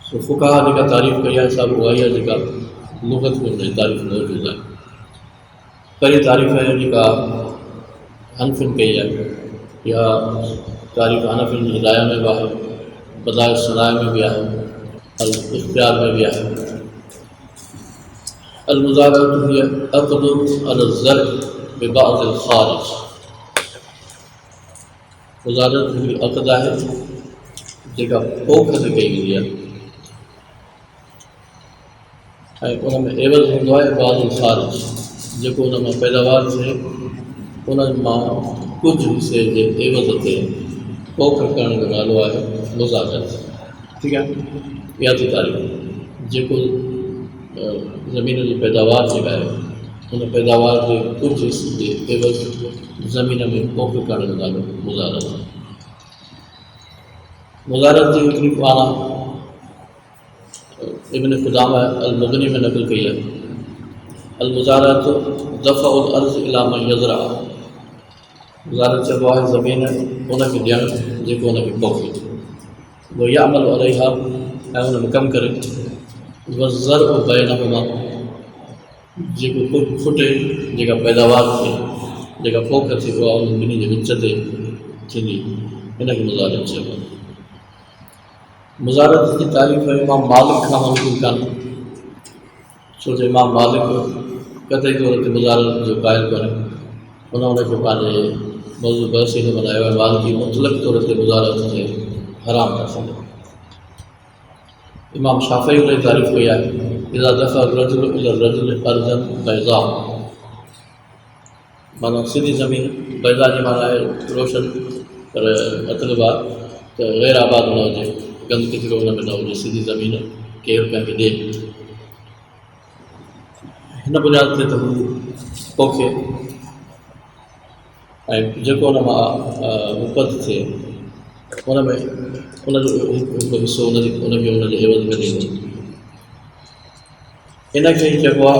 Speaker 1: सो फ़ुक़हा जेका तारीफ़ कई आहे सभु उहा ई आहे जेका लुग़त में उनजी तारीफ़ मौजूदु आहे। पहिरीं तारीफ़ आहे जेका हनफ़िन कई आहे, इहा तारीफ़ हनफ़िन जी हिदायत में बि आहे, बदाए सनाए में बि आहे, अल इख्तियार में बि आहे। अल मुज़ारत हिय अक़दु अल ज़र्अ बिबाअदिल ख़ारिज। मुज़ारत हिकिड़ी अक़द आहे जेका पोख ते कई वेंदी आहे ऐं उन में एवज़ हूंदो आहे बाज़ुल ख़ारिज, जेको उन मां पैदावार थिए उन मां कुझु हिसे जे एवज़ ते पोख करण जो नालो आहे मुज़ारत। ठीकु आहे, इहा थी तारीफ़। जेको ज़मीन जी पैदावार जेका आहे उन पैदावार जे कुझु हिसे जे एवज़ ज़मीन में पोख करण जो नालो मुज़ारत। मुज़ारत जी हिकिड़ी माना इब्न क़ुदामा अल मुग़नी में नक़ल कई आहे। अल मुज़ारत दफ़अुल अर्ज़ इला मन यज़रा। मुज़ारत चइबो आहे ज़मीन उनखे ॾियणु जेको उनखे पोखे, वो यामल अलैहा ऐं उन में कमु करे, वज़र्उ बैनहुमा जेको फुटे जेका पैदावार थिए जेका पोख थिए उहा उन ॿिन्ही जे विच ते थींदी, हिनखे मुज़ारत चइबो आहे। मुज़ारत जी तारीफ़ इमाम मालिक खां मौजूदु कान्हे, छो जो इमाम मालिक कतई तौर ते मुज़ारत जो क़ाइल कोन्हे उनखे पंहिंजे मौज़ू बहस में बनायो आहे मालिकी मुतलक़ तौर ते मुज़ारत खे हराम था सम्झनि। इमाम शाफ़ी उन जी तारीफ़ कई आहे इज़ा दफ़ा रजुल इला रजुल अर्ज़न बैज़ा, माना सिधी ज़मीन, बैज़ा जी माना आहे रोशन, पर मतिलबु आहे त ग़ैर आबाद न हुजे, गंद किचिरो हुन में न हुजे, सिधी ज़मीन केरु कंहिंखे ॾिए। हिन बुनियाद ते त हू पोखे ऐं जेको हुन मां उपत थिए हुन में उनजो हिकु हिसो उनखे उनजे एवज़ में ॾींदो। इनखे ई चइबो आहे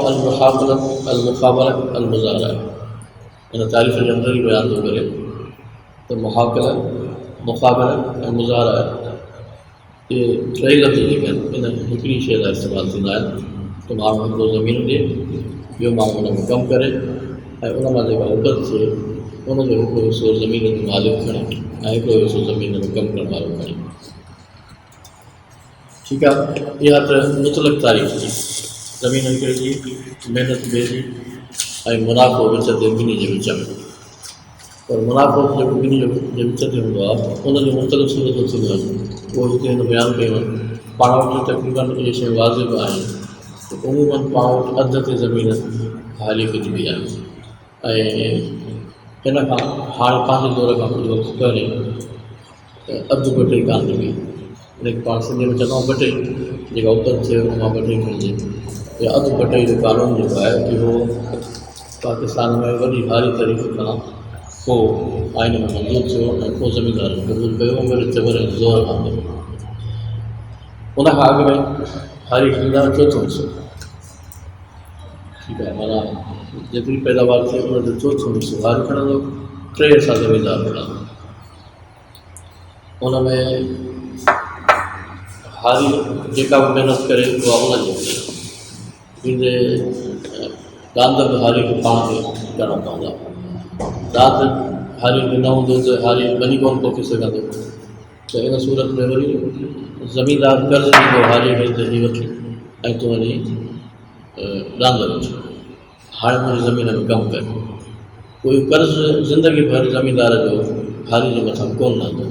Speaker 1: अल-मुक़ाबला अल-मुज़ारा। इन तारीफ़ जे अंदरि ई बयान थो करे त मुहाकला, मुक़ाबला ऐं मुज़ारा इहे टई लफ़्ज़ जेके आहिनि इन हिकिड़ी शइ लाइ इस्तेमालु थींदा आहिनि त माण्हू हिकिड़ो ज़मीन ॾिए, ॿियो माण्हू हुन में कमु करे ऐं उन मां जेका उपत थिए उनजो हिकिड़ो हिसो ज़मीन जो मालिक खणे ऐं हिकिड़ो हिसो ज़मीन में कमु करण वारो खणे। ठीकु आहे, इहा त मुतलक़ तारीफ़ थी ज़मीन हिकिड़े जी, महिनत ॿिए जी ऐं मुनाफ़ो विच ते ॿिन्ही जे विच में। पर मुनाफ़ो जेको ॿिन्ही जे विच ते हूंदो आहे उनजो मुख़्तलिफ़ सूरतूं थींदियूं आहिनि, उहो हिते हिन बयानु कयूं आहिनि। पाण वटि तक़रीबन इहे शयूं वाज़िब आहिनि त उमूमन पाण वटि अधु ते ज़मीन हाली कुझिबी आहे ऐं हिन खां हाणे पंहिंजे दौर खां कुझु वक़्तु पहिरीं अधु बटई कान ॾिबी, हिनखे पाण सिंधीअ में चवंदा आहियूं बटई, जेका उपत थिए उन मां बटई खणिजे। या अधु बटई जो क़ानून जेको आहे इहो पाकिस्तान में वॾी हारी तारीख़ खां पोइ आइन में मंज़ूरु थियो ऐं पोइ ज़मीनदारनि क़बूल कयो वरी जबर ऐं ज़ोर खां कयो। उन खां अॻु में हारी ज़मीनदार चोथों हिसो, ठीकु आहे, माना जेतिरी पैदावार थिए उन जो चोथों हिसो हारी खणंदो, टे हिसा ज़मीनदार खणंदो। उन में हारी जेका बि महिनत करे उहा उनजी ईंदे रांद बि हारी खे पाण खे करणा पवंदा। राति हारी में न हूंदो त हारी वञी कोन पोखे सघंदो, त इन सूरत में वरी ज़मीनदार कर्ज़ ॾींदो हारी खे त हीअ वठी ऐं तूं वञी रांद वठी, हाणे मुंहिंजी ज़मीन में कमु कर। कोई कर्ज़ ज़िंदगी भर ज़मीनदार जो हारी जे मथां कोन लहंदो,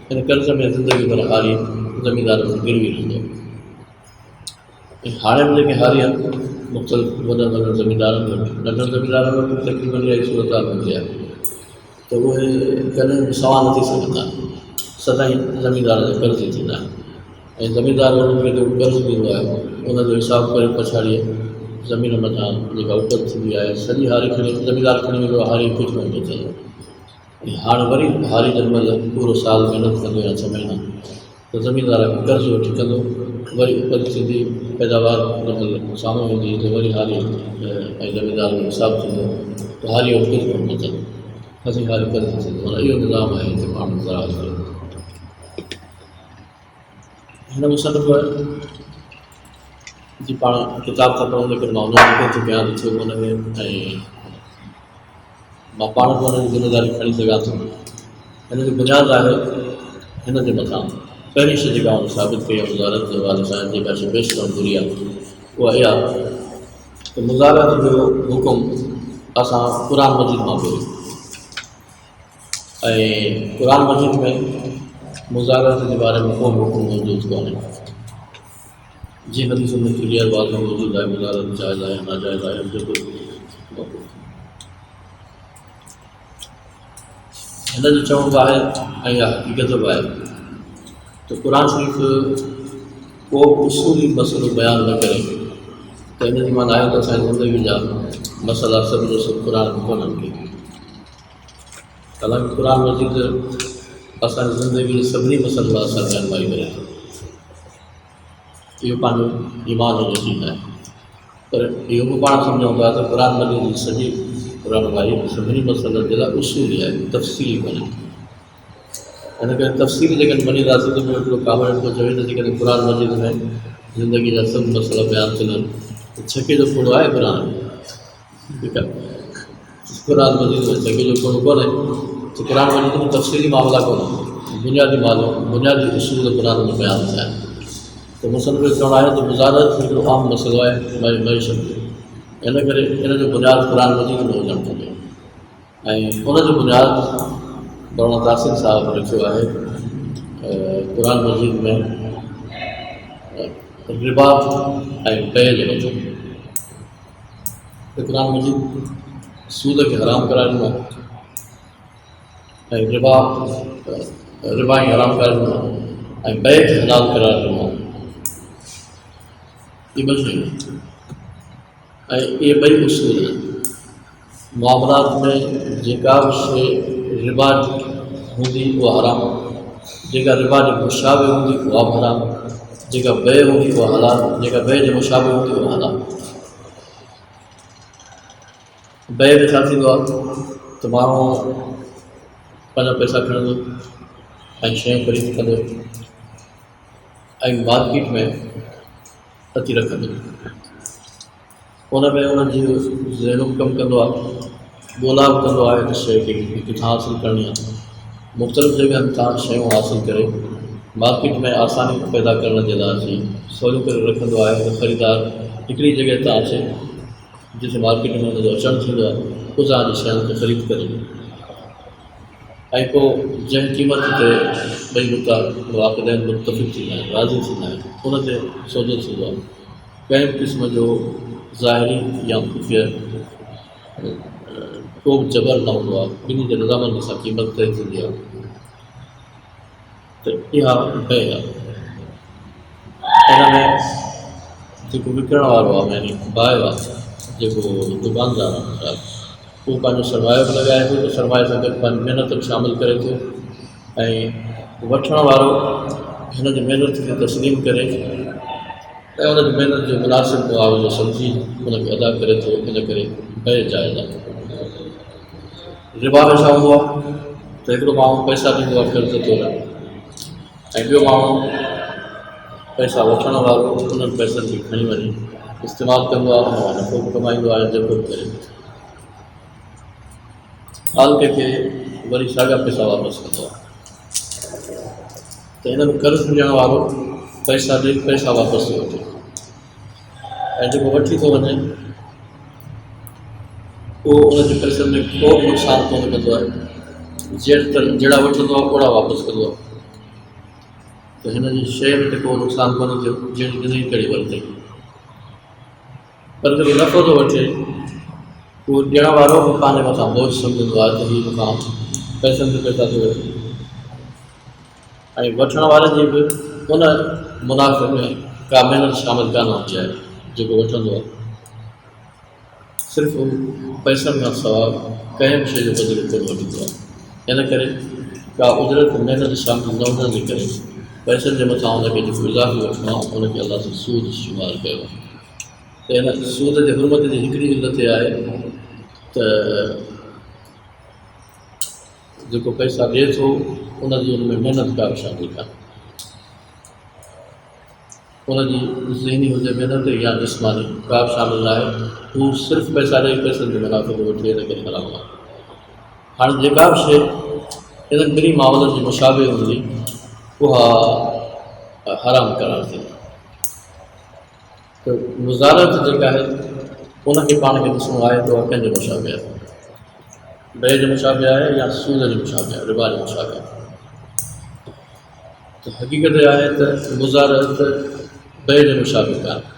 Speaker 1: हिन कर्ज़ में ज़िंदगी भर हारी ज़मीनदार में गिरवी रहंदो। ऐं हाणे बि जेके हारी आहिनि मुख़्तलिफ़ वॾनि वॾनि ज़मीनदारनि वटि, नंढनि ज़मीनदारनि वटि तक़रीबन इहा सूरत हूंदी आहे त उहे कॾहिं बि सवाल न थी सघंदा, सदाईं ज़मीनदार जा कर्ज़ थींदा आहिनि ऐं ज़मीनदार उन्हनि खे जेको कर्ज़ ॾींदो आहे उनजो हिसाबु करे पछाड़ीअ ज़मीन मथां जेका उपत थींदी आहे सॼी हारी खणी ज़मीनदार खणी वेंदो आहे, हारी कुझु कोन थो थिए। ऐं हाणे वरी हारी जंहिं महिल पूरो साल महिनत कंदो या 6 महीना त ज़मीनदार खे कर्ज़ वठी कंदो, वरी उपत थींदी, पैदावार साम्हूं ईंदी त वरी हारी ऐं ज़मीनदार जो हिसाबु थींदो त हारी वटि कुझु कोन बचंदो, असीं हारी कर्ज़ थींदो। माना इहो निज़ाम आहे हिते पाण ज़राअत जो। हिन मुसनफ़ जी पाण किताब था पढ़ूं लेकिन मां उनखे थो कयां थियो हुनमें, ऐं मां पाण बि हुनजी ज़िमेदारी खणी सघां थो। हिन जी बुनियादु आहे हिन जे मथां पहिरीं शइ जेका हुन साबित कई आहे मुज़ारत जे हवाले सां जेका शइ पेश करणु ज़रूरी आहे उहा इहा त मुज़ारत जो हुकुम असां क़ुर मजीद मां पियो ऐं क़ुर मजीद में मुज़ारत जे बारे में को हुकुम मौजूदु कोन्हे। जीअं हदीसुनि में क्लियर वाज़ मौजूदु आहे मुज़ारत जाइज़ आहे नाजाइज़ आहे, जेको हिन जो चवण बि आहे ऐं इहा हक़ीक़त बि आहे त क़ुर शरीफ़ को उसूली मसइलो बयानु न करे त इन जी माना आहे त असांजी ज़िंदगी जा मसइला सभु जो सभु क़ुर में कोन्हनि के। हालांकि क़ुर मजीद असांजी ज़िंदगी जे सभिनी मसइलनि लाइ असां रहनुमाई करे थो, इहो पंहिंजो ईमान जो यकीन आहे। पर इहो बि पाण सम्झूं था त क़ुर मजीद जी सॼी रहनुमाई सभिनी मसइलनि जे लाइ उसूली आहे, तफ़सीली कोन्हे। हिन करे तफ़सील जेकॾहिं मञींदासीं त हिकिड़ो कावड़ थो चवे त जेकॾहिं क़ुर मजीद में ज़िंदगी जा सभु मसइला बयानु थियनि त छके जो कोड़ो आहे क़ुर, ठीकु आहे। क़ुर मजीद में छके जो कोड़ो कोन्हे त क़ुर मजीद में तफ़सीली मामला कोन्हे, बुनियादी मालूम बुनियादी उसूल क़ुर में बयानु थिया आहिनि। त मुसनफ़ चवणु आहे त मुज़ारत हिकिड़ो आम मसइलो आहे मईशत जो, इन करे इन जो बुनियादु क़ुर मजीद में हुजणु खपे ऐं उन जो बुनियादु मौलाना तासिर साहब लिखियो आहे क़ुर मजीद में रिबा ऐं बे जे मथां। क़ुर मजीद सूद खे हराम कराए ॾिनो ऐं रिबा ई हराम कराए ॾिनो ऐं बे खे हलाल कराए ॾिनो। इहे ॿ शयूं ऐं इहे ॿई उसूल मामलात में जेका बि शइ रिबा हूंदी उहा हराम, जेका रिबा जे मुशाबे हूंदी उहा बि हराम, जेका बे हूंदी उहा हलाल, जेका बे जे मुशाबे हूंदी उहा हलाल। बे में छा थींदो आहे त माण्हू पंहिंजा पैसा खणंदो ऐं शयूं ख़रीद कंदो ऐं मार्केट में अची रखंदो, उन में उनजी ज़हन कमु कंदो आहे, ॻोल्हा बि कंदो आहे त शइ खे किथां हासिलु करणी आहे। मुख़्तलिफ़ जॻहनि तां शयूं हासिलु करे मार्केट में आसानी पैदा करण जे लाइ अची सवलो करे रखंदो आहे त ख़रीदार हिकिड़ी जॻह तां अचे जिते मार्केट में हुनजो अचणु थींदो आहे उज़ा जी शयुनि खे ख़रीद करे ऐं पोइ जंहिं क़ीमत ते ॿई मुता वाक़िदाइन मुतफ़िक़ थींदा आहिनि, राज़ी थींदा आहिनि, उन ते सौदो थींदो आहे। कंहिं बि क़िस्म जो ज़ाहिरी या खुफ़िया को बि जबर न हूंदो आहे, ॿिन्ही जे निज़ामनि सां क़ीमत तइ थींदी आहे। त इहा बे आहे। इन में जेको विकिणण वारो आहे यानी बायो आहे, जेको दुकानदार आहे उहो पंहिंजो सरमायो बि लॻाए थो, त सरमाए सां गॾु पंहिंजी महिनत बि शामिलु करे थो ऐं वठण वारो हिन जी महिनत खे तस्लीम करे ऐं उनजी महिनत जो मुनासिबु मुआवज़ो सम्झी उनखे अदा करे थो। इन करे बे जाइज़ आहे। रिबा में छा हूंदो आहे त हिकिड़ो माण्हू पैसा ॾींदो आहे कर्ज़ तौर ऐं ॿियो माण्हू पैसा वठण वारो उन्हनि पैसनि खे खणी वञी इस्तेमालु कंदो आहे, हुन नफ़ो बि कमाईंदो आहे, जेको बि करे हालके खे वरी साॻा पैसा वापसि कंदो आहे। त हिन में कर्ज़ ॾियण वारो पैसा ॾेई पैसा वापसि थो वठे ऐं जेको वठी थो वञे उहो उनजे पैसनि में को बि नुक़सानु कोन कंदो आहे, जहिड़ा वठंदो आहे ओड़ा वापसि कंदो आहे। त हिन जी शइ में त को नुक़सानु कोन थियो, जहिड़ी ॾिनी कहिड़ी वरिते। पर जेको नफ़ो थो वठे उहो ॾियण वारो बि पंहिंजे मथां बोझ सम्झंदो आहे त हीअ मूंखां पैसनि ते पैसा थो वठे ऐं वठण वारे जी बि उन मुनाफ़े में का महिनत शामिलु कान हूंदी आहे। जेको वठंदो आहे सिर्फ़ु पैसनि खां सवाइ कंहिं बि शइ जो बदिलो कोन वठंदो आहे। इन करे का उजरत महिनत शामिलु न हुजण जे करे पैसनि जे मथां उनखे जेको इज़ाफ़ी वठिणो आहे उनखे अलाह सां सूद शुमारु कयो आहे। त हिन सूद जे हुरमत जी हिकिड़ी इल्लत आहे त जेको पैसा ॾिए थो उनजी उन में महिनत का बि शामिलु कान्हे, उनजी ज़हनी हुजे महिनत या जिस्मानी का बि शामिलु न आहे। हू सिर्फ़ु पैसा ॾेई पैसनि जो मुनाफ़ो थो वठे, इन करे हराम आहे। हाणे जेका बि शइ इन्हनि ॿिन्ही मामलनि जे मुशाबे हूंदी उहा हराम करार थींदी। त मुज़ारत जेका आहे उनखे पाण खे ॾिसणो आहे त उहा कंहिंजे मुशाबे आहे, बे जे मुशाबे आहे या सूद जे मुशाबे आहे, रिबा जे मुशाबे आहे। त हक़ीक़त आहे त मुज़ारत बे जे मुशाबे कान्हे।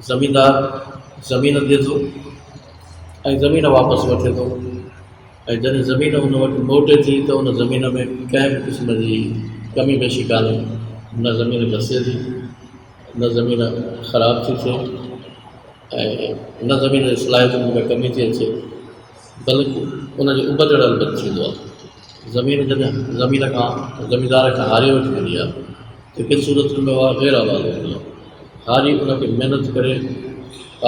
Speaker 1: ज़मीनदार ज़मीन ॾिए थो ऐं ज़मीन वापसि वठे थो ऐं जॾहिं ज़मीन हुन वटि मोटे थी त उन ज़मीन में कंहिं बि क़िस्म जी कमी पेशी कान्हे, न ज़मीन घसे थी, न ज़मीन ख़राबु थी थिए ऐं न ज़मीन जी सलाहियतुनि में कमी थी अचे, बल्कि उनजो उपजड़ल बि थींदो आहे। ज़मीन जॾहिं ज़मीनदार खां हारी वठी वेंदी आहे त किन सूरतुनि में उहा गैर आबाद हूंदी आहे। हारी उनखे महिनत करे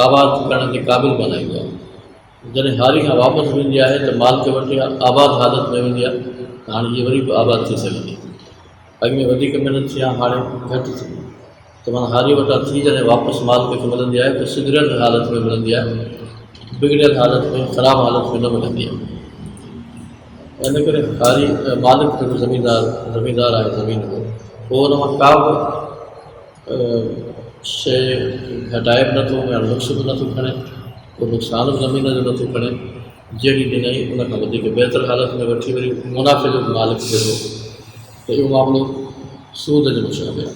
Speaker 1: आबाद करण जे क़ाबिल बनाईंदो आहे। जॾहिं हारी खां वापसि वेंदी आहे त माल खे वठी आबाद हालत में वेंदी आहे, हाणे इहे वरी बि आबाद थी सघंदी। अॻ में वधीक महिनत थी आहे, हाणे घटि थी, त माना हारी वटां थी जॾहिं वापसि माल कंहिंखे मिलंदी आहे त सुधरियल हालत में मिलंदी आहे, बिगड़ियल हालत में, ख़राबु हालत में न मिलंदी आहे। इन करे हारी मालिक जेको ज़मीनदार आहे ज़मीन जो, पोइ हुन मां का बि शइ घटाए बि नथो या नुक़्स बि नथो खणे, को नुक़सान बि ज़मीन जो नथो खणे, जहिड़ी ॾिनई उन खां वधीक बहितर हालत में वठी वरी मुनाफ़े जो मालिक थिए थो, त इहो मामिलो सूद जो मुशाबे आहे,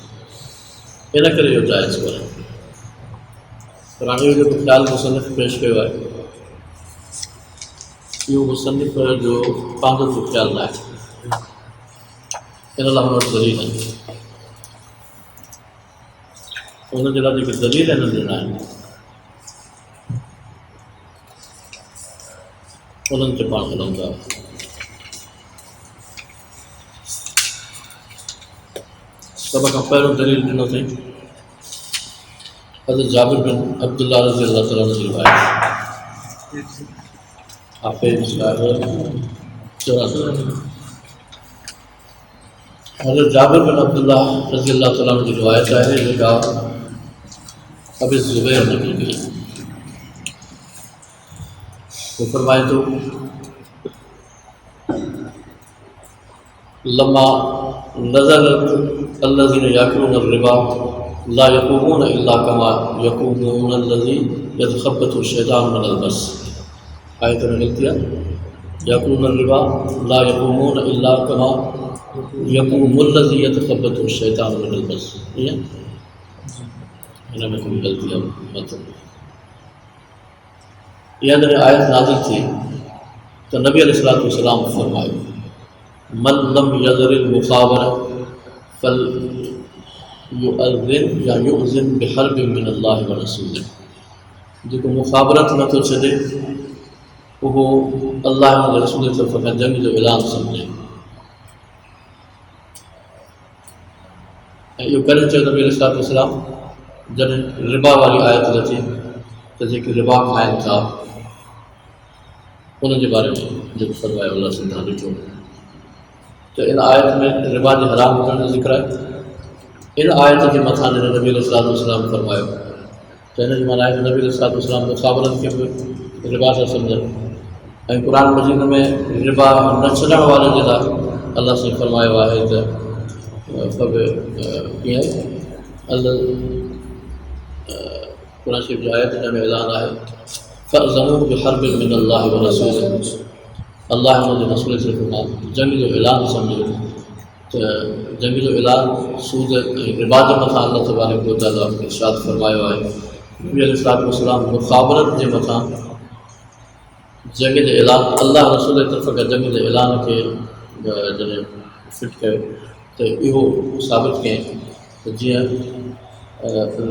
Speaker 1: इन करे इहो जाइज़ कोन्हे। पर हाणे इहो जेको ख़्यालु मुसनिफ़ पेश कयो आहे, इहो मुसनिफ़ जो पंहिंजो को ख़्यालु न आहे, इन लाइ हुन वटि दलील आहिनि। उनजे लाइ जेके दलील हिन ॾिना आहिनि उन्हनि ते पाण हलूं था। सभ खां पहिरियों दलील ॾिनो अथई हज़रत जाबिर बिन अब्दुल्लाह रज़ी अल्लाह ताला जी रिवायत, हाफ़िज़ साहिब 84। हज़रत जाबिर बिन अब्दुल्लाह रज़ी अल्लाह ताला जी रिवायत आहे जेका अबी ज़ुबैर नक़ल कई। वो फरमाए तो लम्मा नज़लत अल्लज़ीना याकुलून रिबा ला यक़ूमून इल्ला कमा यक़ूमून अल्लज़ी यतख़ब्बतु शैतानु मिनल मस। आयत में गलती है, याकुलून रिबा ला यक़ूमून इल्ला कमा यक़ूमुल लज़ी यतख़ब्बतु शैतानु मिनल मस। ये हिन में कोई गलती है मतलब यह जॾहिं आयत नाज़िल थी तो नबी अलैहिस्सलातु वस्सलाम फरमायो मन लम यज़रिल मुख़ाबरा फल युअज़्ज़िन या युअज़्ज़िन बिहर्बिन मिनल्लाहि व रसूलिही। जेको मुख़ाबरत नथो छॾे उहो अल्लाह ऐं रसूल जी तरफ़ खां जंग जो ऐलान सम्झे। ऐं इहो करे चयो नबी अलैहिस्सलातु वस्सलाम जॾहिं रिबा वारी आयत अचे त जेके रिबा खाइनि था उनजे बारे में जेको फरमायो अल्लाह सिधा ॾिठो त इन आयत में रिबा जे हराम करण जो ज़िक्र आहे। इन आयत जे मथां जॾहिं नबी अलैहिस्सलातु वस्सलाम फरमायो त हिन जी माना आहे त नबी अलैहिस्सलातु वस्सलाम मुख़ाबरत खे बि रिबा था सम्झनि। ऐं क़ुरान मजीद में रिबा न छॾण वारनि जे लाइ अल्लाह साईं फरमायो आहे त कीअं क़ुरान शरीफ़ जी आयत में ऐलान आहे फ़अज़नू बिहर्बिन मिनल्लाहि व रसूलिही। अल्लाह ऐं उनजे रसूल जे तरफ़ खां जंग जो ऐलान सम्झो त जंग जो ऐलान सूद ऐं रिबा जे मथां अल्लाह तबारक व तआला इरशाद फरमायो आहे। नबी अलैहिस्सलातु वस्सलाम मुख़ाबरत जे मथां जंग जो ऐलान अल्लाह रसूल जे तरफ़ खां जंग जे ऐलान खे जॾहिं फिट कयो त इहो साबित कयईं त जीअं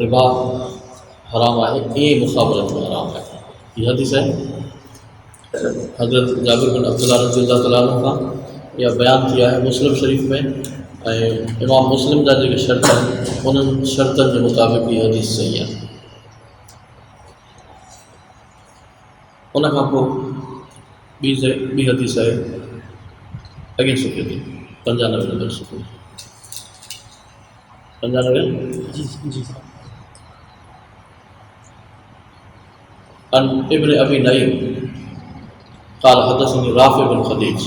Speaker 1: रिबा हराम आहे ईअं मुख़ाबरत में हराम आहे। इहा हदीस आहे हज़रत जाबिर बिन अब्दुल्लाह रज़ी अल्लाह ताला अन्हु खां इहा बयानु थी आहे मुस्लिम शरीफ़ में। ऐं इमाम मुस्लिम जा जेके शर्त आहिनि उन्हनि शर्तनि जे मुताबिक़ इहा हदीस सही आहे। उन खां पोइ ॿी हदीस आहे अॻे सुफ़े ते 95 नंबर सुफ़े 95 अन इब्न अबी नईम क़ाल हदसनी राफ़ि बिन ख़दीज।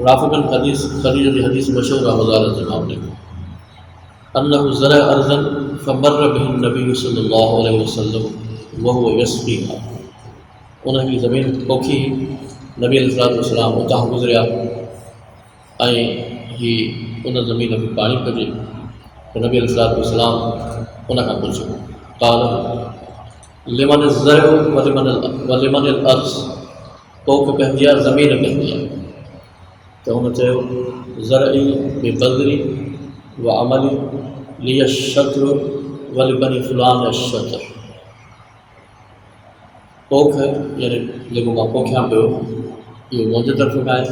Speaker 1: राफ़ि बिन खदीज जी हदीस मशहूर आहे वज़ारत जे मामले में। अन्नहु ज़रा अर्ज़न फ़मर्र बिही नबी सल्लल्लाहु अलैहि वसल्लम वहुव यस्क़ीहा। उनजी ज़मीन पोखी नबी अलैहिस्सलातु वस्सलाम उतां गुज़रिया ऐं ही उन ज़मीन में पाणी कजे त नबी अलैहिस्सलातु वस्सलाम उन खां पुछो क़ाल लिमन ज़रउ वलिमन अर्ज़। पोख कंहिंजी आहे ज़मीन कंहिंजी आहे त हुन चयो ज़रई बेबज़री व अमली लिय शत्र वलिबनी फुलान शतर। पोख यानी जेको मां पोखियां पियो इहो मुंहिंजे तरफ़ खां आहे,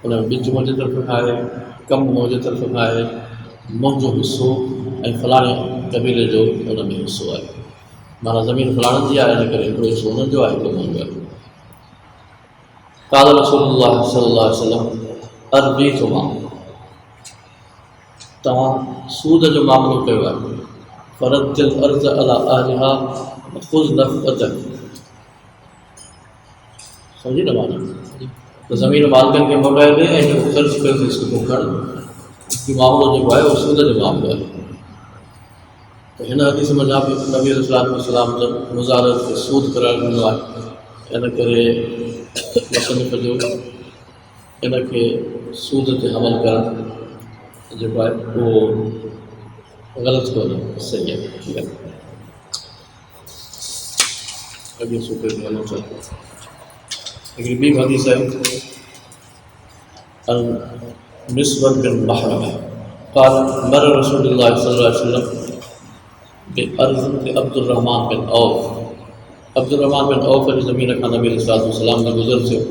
Speaker 1: उन में ॿिज मुंहिंजे तरफ़ खां आहे, कमु मुंहिंजे तरफ़ खां आहे, मुंहिंजो हिसो ऐं फलाणे क़बीले जो उन में हिसो आहे। माना ज़मीन फलाणनि जी आहे इन करे हिकिड़ो हिसो उन्हनि जो आहे हिकिड़ो मुंहिंजो आहे। क़ाल रसूलुल्लाह सल्लल्लाहु अलैहि वसल्लम अर्बीतुमा। तव्हां सूद जो मामिलो कयो आहे फरद्दिल अर्ज़ अला अहलिहा ख़ुज़ नफ़क़तक। सम्झी न माना त ज़मीन मालिकनि खे मोटाए ॾे ऐं जेको ख़र्चु कयो अथई सुठो खण। मामिलो जेको आहे उहो सूद जो मामिलो आहे। तो हिन हदीस में जहाँ नबी अलैहिस्सलाम जब मुज़ारत खे सूद करार ॾिनो आहे, इन करे मुसन्निफ़ जो इनखे सूद ते अमल करणु जेको आहे उहो ग़लति कोन्हे, सही आहे। ठीकु आहे, अॻे सूफ़े में हलूं था। हिकिड़ी ॿी हदीस आहे मिस्वर बिन महरम قال مر رسول الله صلى الله عليه وسلم بأرض अब्दुर्रहमान बिन औफ। अब्दुर्रहमान बिन औफ जी ज़मीन खां नबी अलैहिस्सलाम ने गुज़र थियो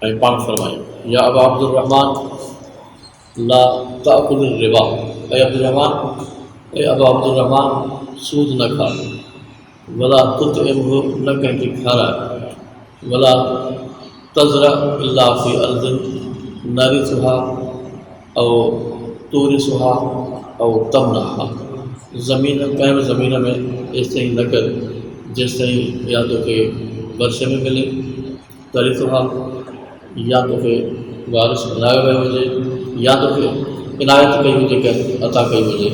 Speaker 1: ऐं पाण फरमायो, या अबा अब्दुर्रहमान ला ताकुल रिबा, ऐं अबा अब्दुर्रहमान सूद न खा, वला तुतइमहु न कंहिंखे खाराए, वला तज़रा इल्ला फी अर्ज़िन नरिसुहा औ तूरिसुहा औ तमनहा, ज़मीन कंहिं बि ज़मीन में एसि ताईं न कर जेसि ताईं या तोखे वर्षे में मिले, तरिसुहा या तोखे वारिस बनायो वियो हुजे, या तोखे इनायत कई हुजे, कंहिं अता कई हुजे,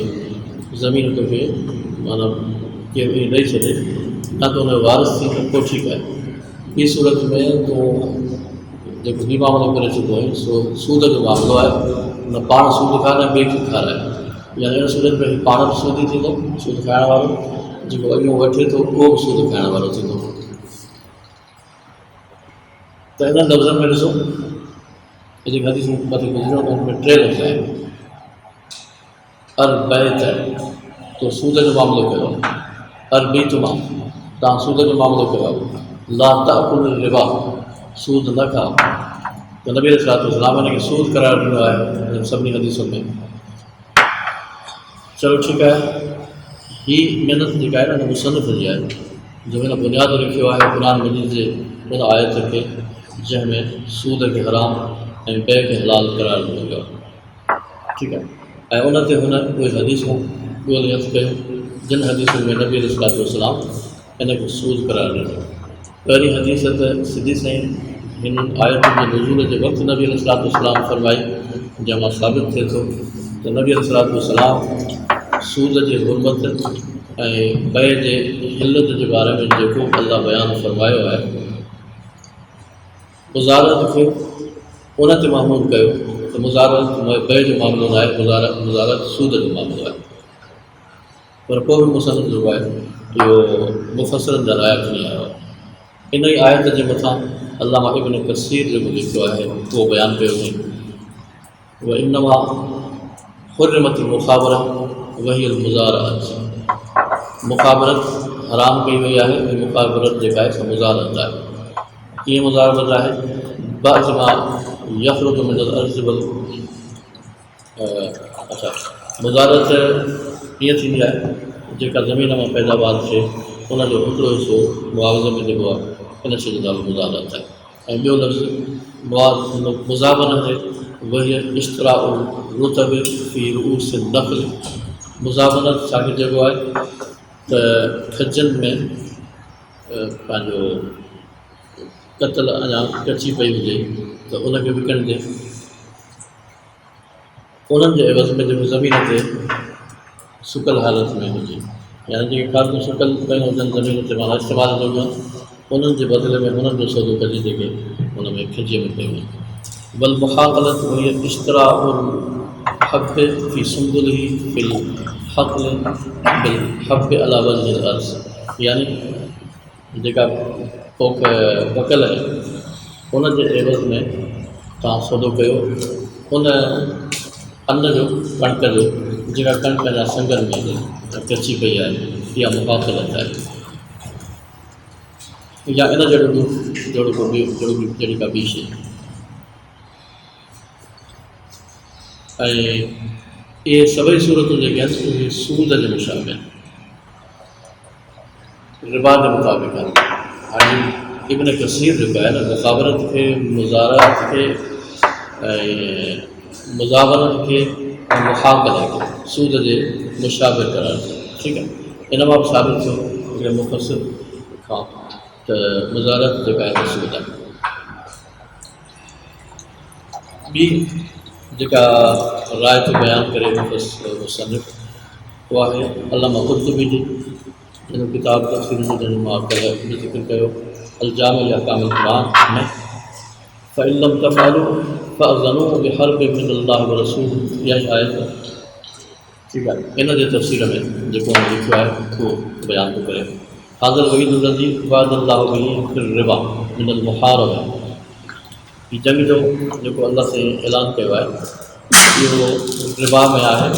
Speaker 1: ज़मीन तोखे माना केरु ॾेई छॾे, न त हुन जो वारिस थी त पोइ ठीकु आहे। ॿी सूरत में तो जेको ॿी मामिलो करे चुको आहे सो सूद जो मामिलो आहे, न पाण सूद खाए न ॿिए खे खाराए, यानी हिन सूरत में पाण बि सूदी थींदो, सूद खाइण वारो, जेको अॻियां वठे थो उहो बि सूद खाइण वारो थींदो। त हिन लफ़्ज़नि में ॾिसो, जेकी हदीस मथे गुज़रियो हुन में टे लफ़्ज़ आहिनि। अरबैत तो सूद जो मामिलो कयो, अरबीतुमा तव्हां सूद जो मामिलो कयो, ला ताकुल रिबा सूद न खा, त नबी अलैहिस्सलाम हिन खे सूद करार ॾिनो आहे सभिनी हदीसुनि में। चलो ठीकु आहे, हीअ महिनत जेका आहे न मुसन्निफ़ जी आहे, जो हिन बुनियादु लिखियो आहे क़ुर मजीद जे उन आयत खे जंहिंमें सूद खे हराम ऐं ॿे खे हलाल करार ॾिनो वियो आहे। ठीकु आहे, ऐं उन ते हुन उहे हदीसूं ॻोल्हे कयूं जिन हदीसुनि में नबी अलैहिस्सलाम इन खे सूद करार ॾिनो। पहिरीं हदीस त सिधी साईं हिन आयतुनि जे नुज़ूल जे वक़्तु नबी अलैहिस्सलाम फरमाई, जंहिंमां साबित थिए थो त नबी अलैहिस्सलाम सूद जे हुर्मत ऐं ॿे जे हिलत जे बारे में जेको अल्लाह बयानु फरमायो आहे, मुज़ारत खे उन ते महमूद कयो त मुज़ारत ॿे जो मामिलो न आहे, मुज़ारत सूद जो मामिलो आहे। पर पोइ बि मुसन्निफ़ जेको आहे इहो मुफ़स्सिरनि जा राय खणी आयो आहे। इन ई आयत जे मथां अल्लामा इब्न कसीर जेको लिखियो आहे उहो बयानु कयो अथई, उहा इनमा हुर्रिमत मुख़ाबरा वही मुज़ारत, मुख़ाबरत हराम कई वई आहे ऐं मुख़ाबरत जेका आहे सा मुज़ारत आहे। कीअं मुज़ारत आहे, बाज़मा यख़रुज मिनल अर्ज़ वल, अच्छा मुज़ारत ईअं थींदी आहे जेका ज़मीन मां पैदावार थिए उनजो हिकिड़ो हिसो मुआवज़े में जेको आहे इन शइ जो नालो मुज़ारत आहे। ऐं ॿियो लफ़्ज़ मुज़ाबन आहे वही इश्तराउ रुतब फी रूस नख़ल, मुज़ाबनत छाखे चइबो आहे त खजनि में पंहिंजो कतल अञा कची पई हुजे त उनखे विकिणजे, उन्हनि जे एवज़ में जेको ज़मीन ते सुकल हालत में हुजे, यानी जेके खाधूं सुकल पियूं हुजनि ज़मीन ते माना इस्तेमालु न हुजनि, उन्हनि जे बदिले में उन्हनि जो सौदो कजे जेके हुन में खिचीअ में पियूं आहिनि। बल मुख़ालत हुई इश्तराउल हक़ फी सुंबुलिही फिल हक़ल बिल हक़ अला वजहिल अर्ज़, यानी जेका पकल आहे उन जे एवज़ में तव्हां सौदो कयो उन अन्न जो, कणिक जो, जेका कणिक जा संगनि में कची पई आहे, इहा मुख़ालत आहे। या इन जहिड़ी का ॿी शइ। ऐं इहे सभई सूरतूं जेके आहिनि उहे सूद जे मुशाबे आहिनि, रिबा जे मुताबिक़ आहिनि। हाणे इब्न कसीर जेको आहे न मुख़ाबरत खे, मुज़ारत खे ऐं मुज़ावरत खे ऐं मुख़ाकलत खे सूद जे मुशाबे करार थियो। ठीकु आहे, इन मां बि साबित थियो हिकिड़े मुफ़सिर खां त मुज़ारत जेका आहे सूद आहे। ॿी जेका राय तो बयान करे मुसन्निफ़ उहा आहे अल्लामा क़ुर्तुबी जी, हिन किताब तफ़सीर जो जंहिं मां कल्ह बि ज़िक्र कयो अलजाम अहकाम क़ुरान में फ़इल्लम तफ़अलू फ़अज़नू बिहर्बिन मिनल्लाहि व रसूल, इहा ई आयत ठीकु आहे। इन जे तफ़सीर में जेको हुन लिखियो आहे उहो बयान थो करे हाज़िर वईद नज़ी वादल्लाहु बिही फिर रिबा मिनल मुहारबा, हीअ जंग जो जेको अल्लाह से ऐलान कयो आहे इहो रिबा में आहे,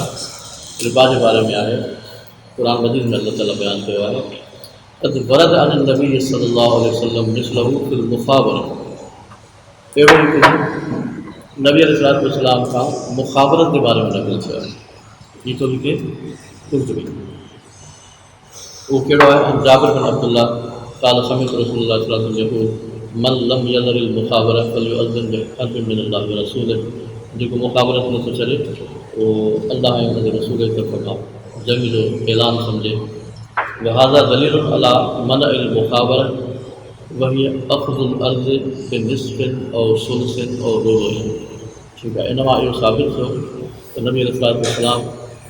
Speaker 1: रिबा जे बारे में आहे। क़ुरान मजीद में अल्लाह ताला बयान कयो आहे क़द वरद अन नबी सल्लल्लाहु अलैहि वसल्लम मिसलहु फिल मुखाबरा, अहिड़ो हिकु नबी अलैहिस्सलाम खां मुखाबरत जे बारे में नक़ल थियो आहे। हीअ थो लिखे कुर्तुबी, उहो कहिड़ो आहे जाबिर बिन अब्दुल्लाह क़ाल समिअतु रसूलुल्लाह सल्लल्लाहु अलैहि वसल्लम यक़ूल मन लम यज़रिल मुखाबरा फल्युअज़्ज़िन बिहर्बिन मिनल्लाहि व रसूलिही, जेको मुखाबरत नथो छॾे उहो अल्लाह ऐं हुन जे रसूल जी तरफ़ खां जंग जो ऐलान सम्झे। वहाज़ा दलीलुन अला मनअिल मुखाबरा वहिय अख़्ज़ुल अर्ज़ बिनिस्फ़िन औ सुलसिन औ रुबुइन, ठीकु आहे। इन मां इहो साबित थियो त नबी अलैहिस्सलाम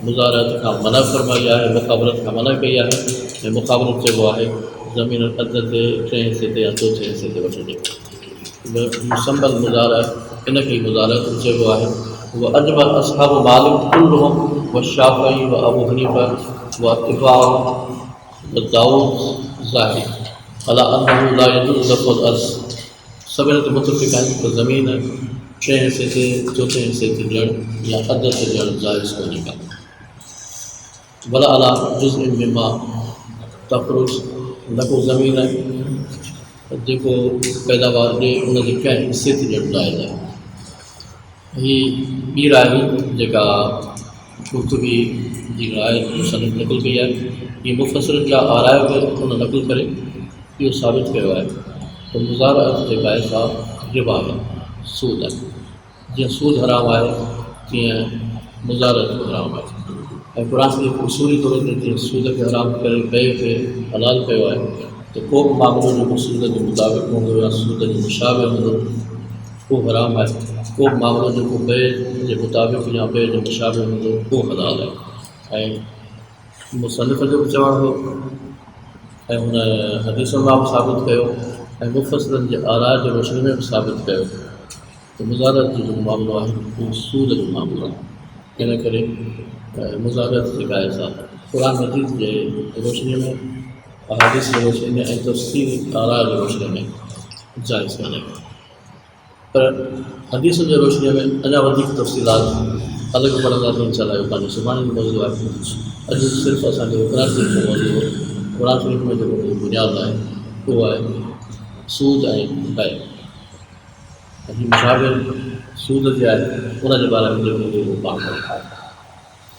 Speaker 1: मुज़ारत खां मना फरमाई आहे, मुखाबरत खां मना कई आहे। ऐं मुखाबरत चइबो आहे ज़मीन अध ते 3 हिसे ते या चौथे हिसे ते वठिजे। मुसम्मल मुज़ारत इन खे मुज़ारत चइबो आहे। उहा अजमल असहाब मालिक कुल्लुहुम व शाफ़ई व अबू हनीफ़ा व अत्बाअ व दाऊद ज़ाहिरी अला अन्नहु ला यजूज़ु लफ़्ज़ुल अर्ज़, सभिनी ते मुतफ़िक़ आहिनि त ज़मीन 3 हिसे ते चौथे हिसे ते ॾियणु या अध ते ॾियणु जाइज़ कोन्हे का। भला अला जुज़्इन मिम्मा तख़रुज, न को ज़मीन जेको पैदावार ॾिए उनजे कंहिं हिसे ते ॾियणु जाइज़ आहे। हीअ ॿी राय हुई जेका क़ुर्तुबी जी राय मुसन्निफ़ नक़ुल कई आहे। हीअ मुफ़स्सिरनि जा आराय बि उन नक़ुल करे इहो साबित कयो आहे त मुज़ारत जेका आहे सा रिबा आहे, सूद आहे। जीअं सूद हराम आहे तीअं मुज़ारत हराम आहे। ऐं क़ुरान शरीफ़ उसूली तौर ते जीअं सूद खे हराम करे बे खे हलाल कयो आहे त को बि मामिलो जेको सूद जे मुताबिक़ हूंदो या सूद जे मुशाबिह हूंदो उहो हराम आहे। को बि मामिलो जेको बे जे मुताबिक़ या बे जे मुशाबिह हूंदो उहो हलाल आहे। ऐं मुसन्निफ़ जो बि चवणु हो ऐं हुन हदीसुनि मां बि साबित कयो ऐं मुफ़स्सिरनि जे आराय जे रोशनी में बि साबित कयो त मुज़ारत जो जेको मामिलो आहे उहो सूद जो मामिलो आहे। इन करे मुज़ारत जेका आहे सा क़ुरान मजीद जे रोशनी में, अहादीस जे रोशनी में ऐं तफ़सील आराय जे रोशनी में जाइज़ कान्हे। पर हदीस जे रोशनी में अञा वधीक तफ़सीलात अलॻि पढ़ंदासीं इंशाअल्लाह। जो पंहिंजो सुभाणे जो मौज़ू आहे। अॼु सिर्फ़ु असांजो क़ुरान शरीफ़ जो मौज़ू हो। क़ुरान शरीफ़ में जेको बुनियादु आहे उहो आहे सूद ऐं बै। मुशाबिह सूद जे आहे उनजे बारे में जेको पाण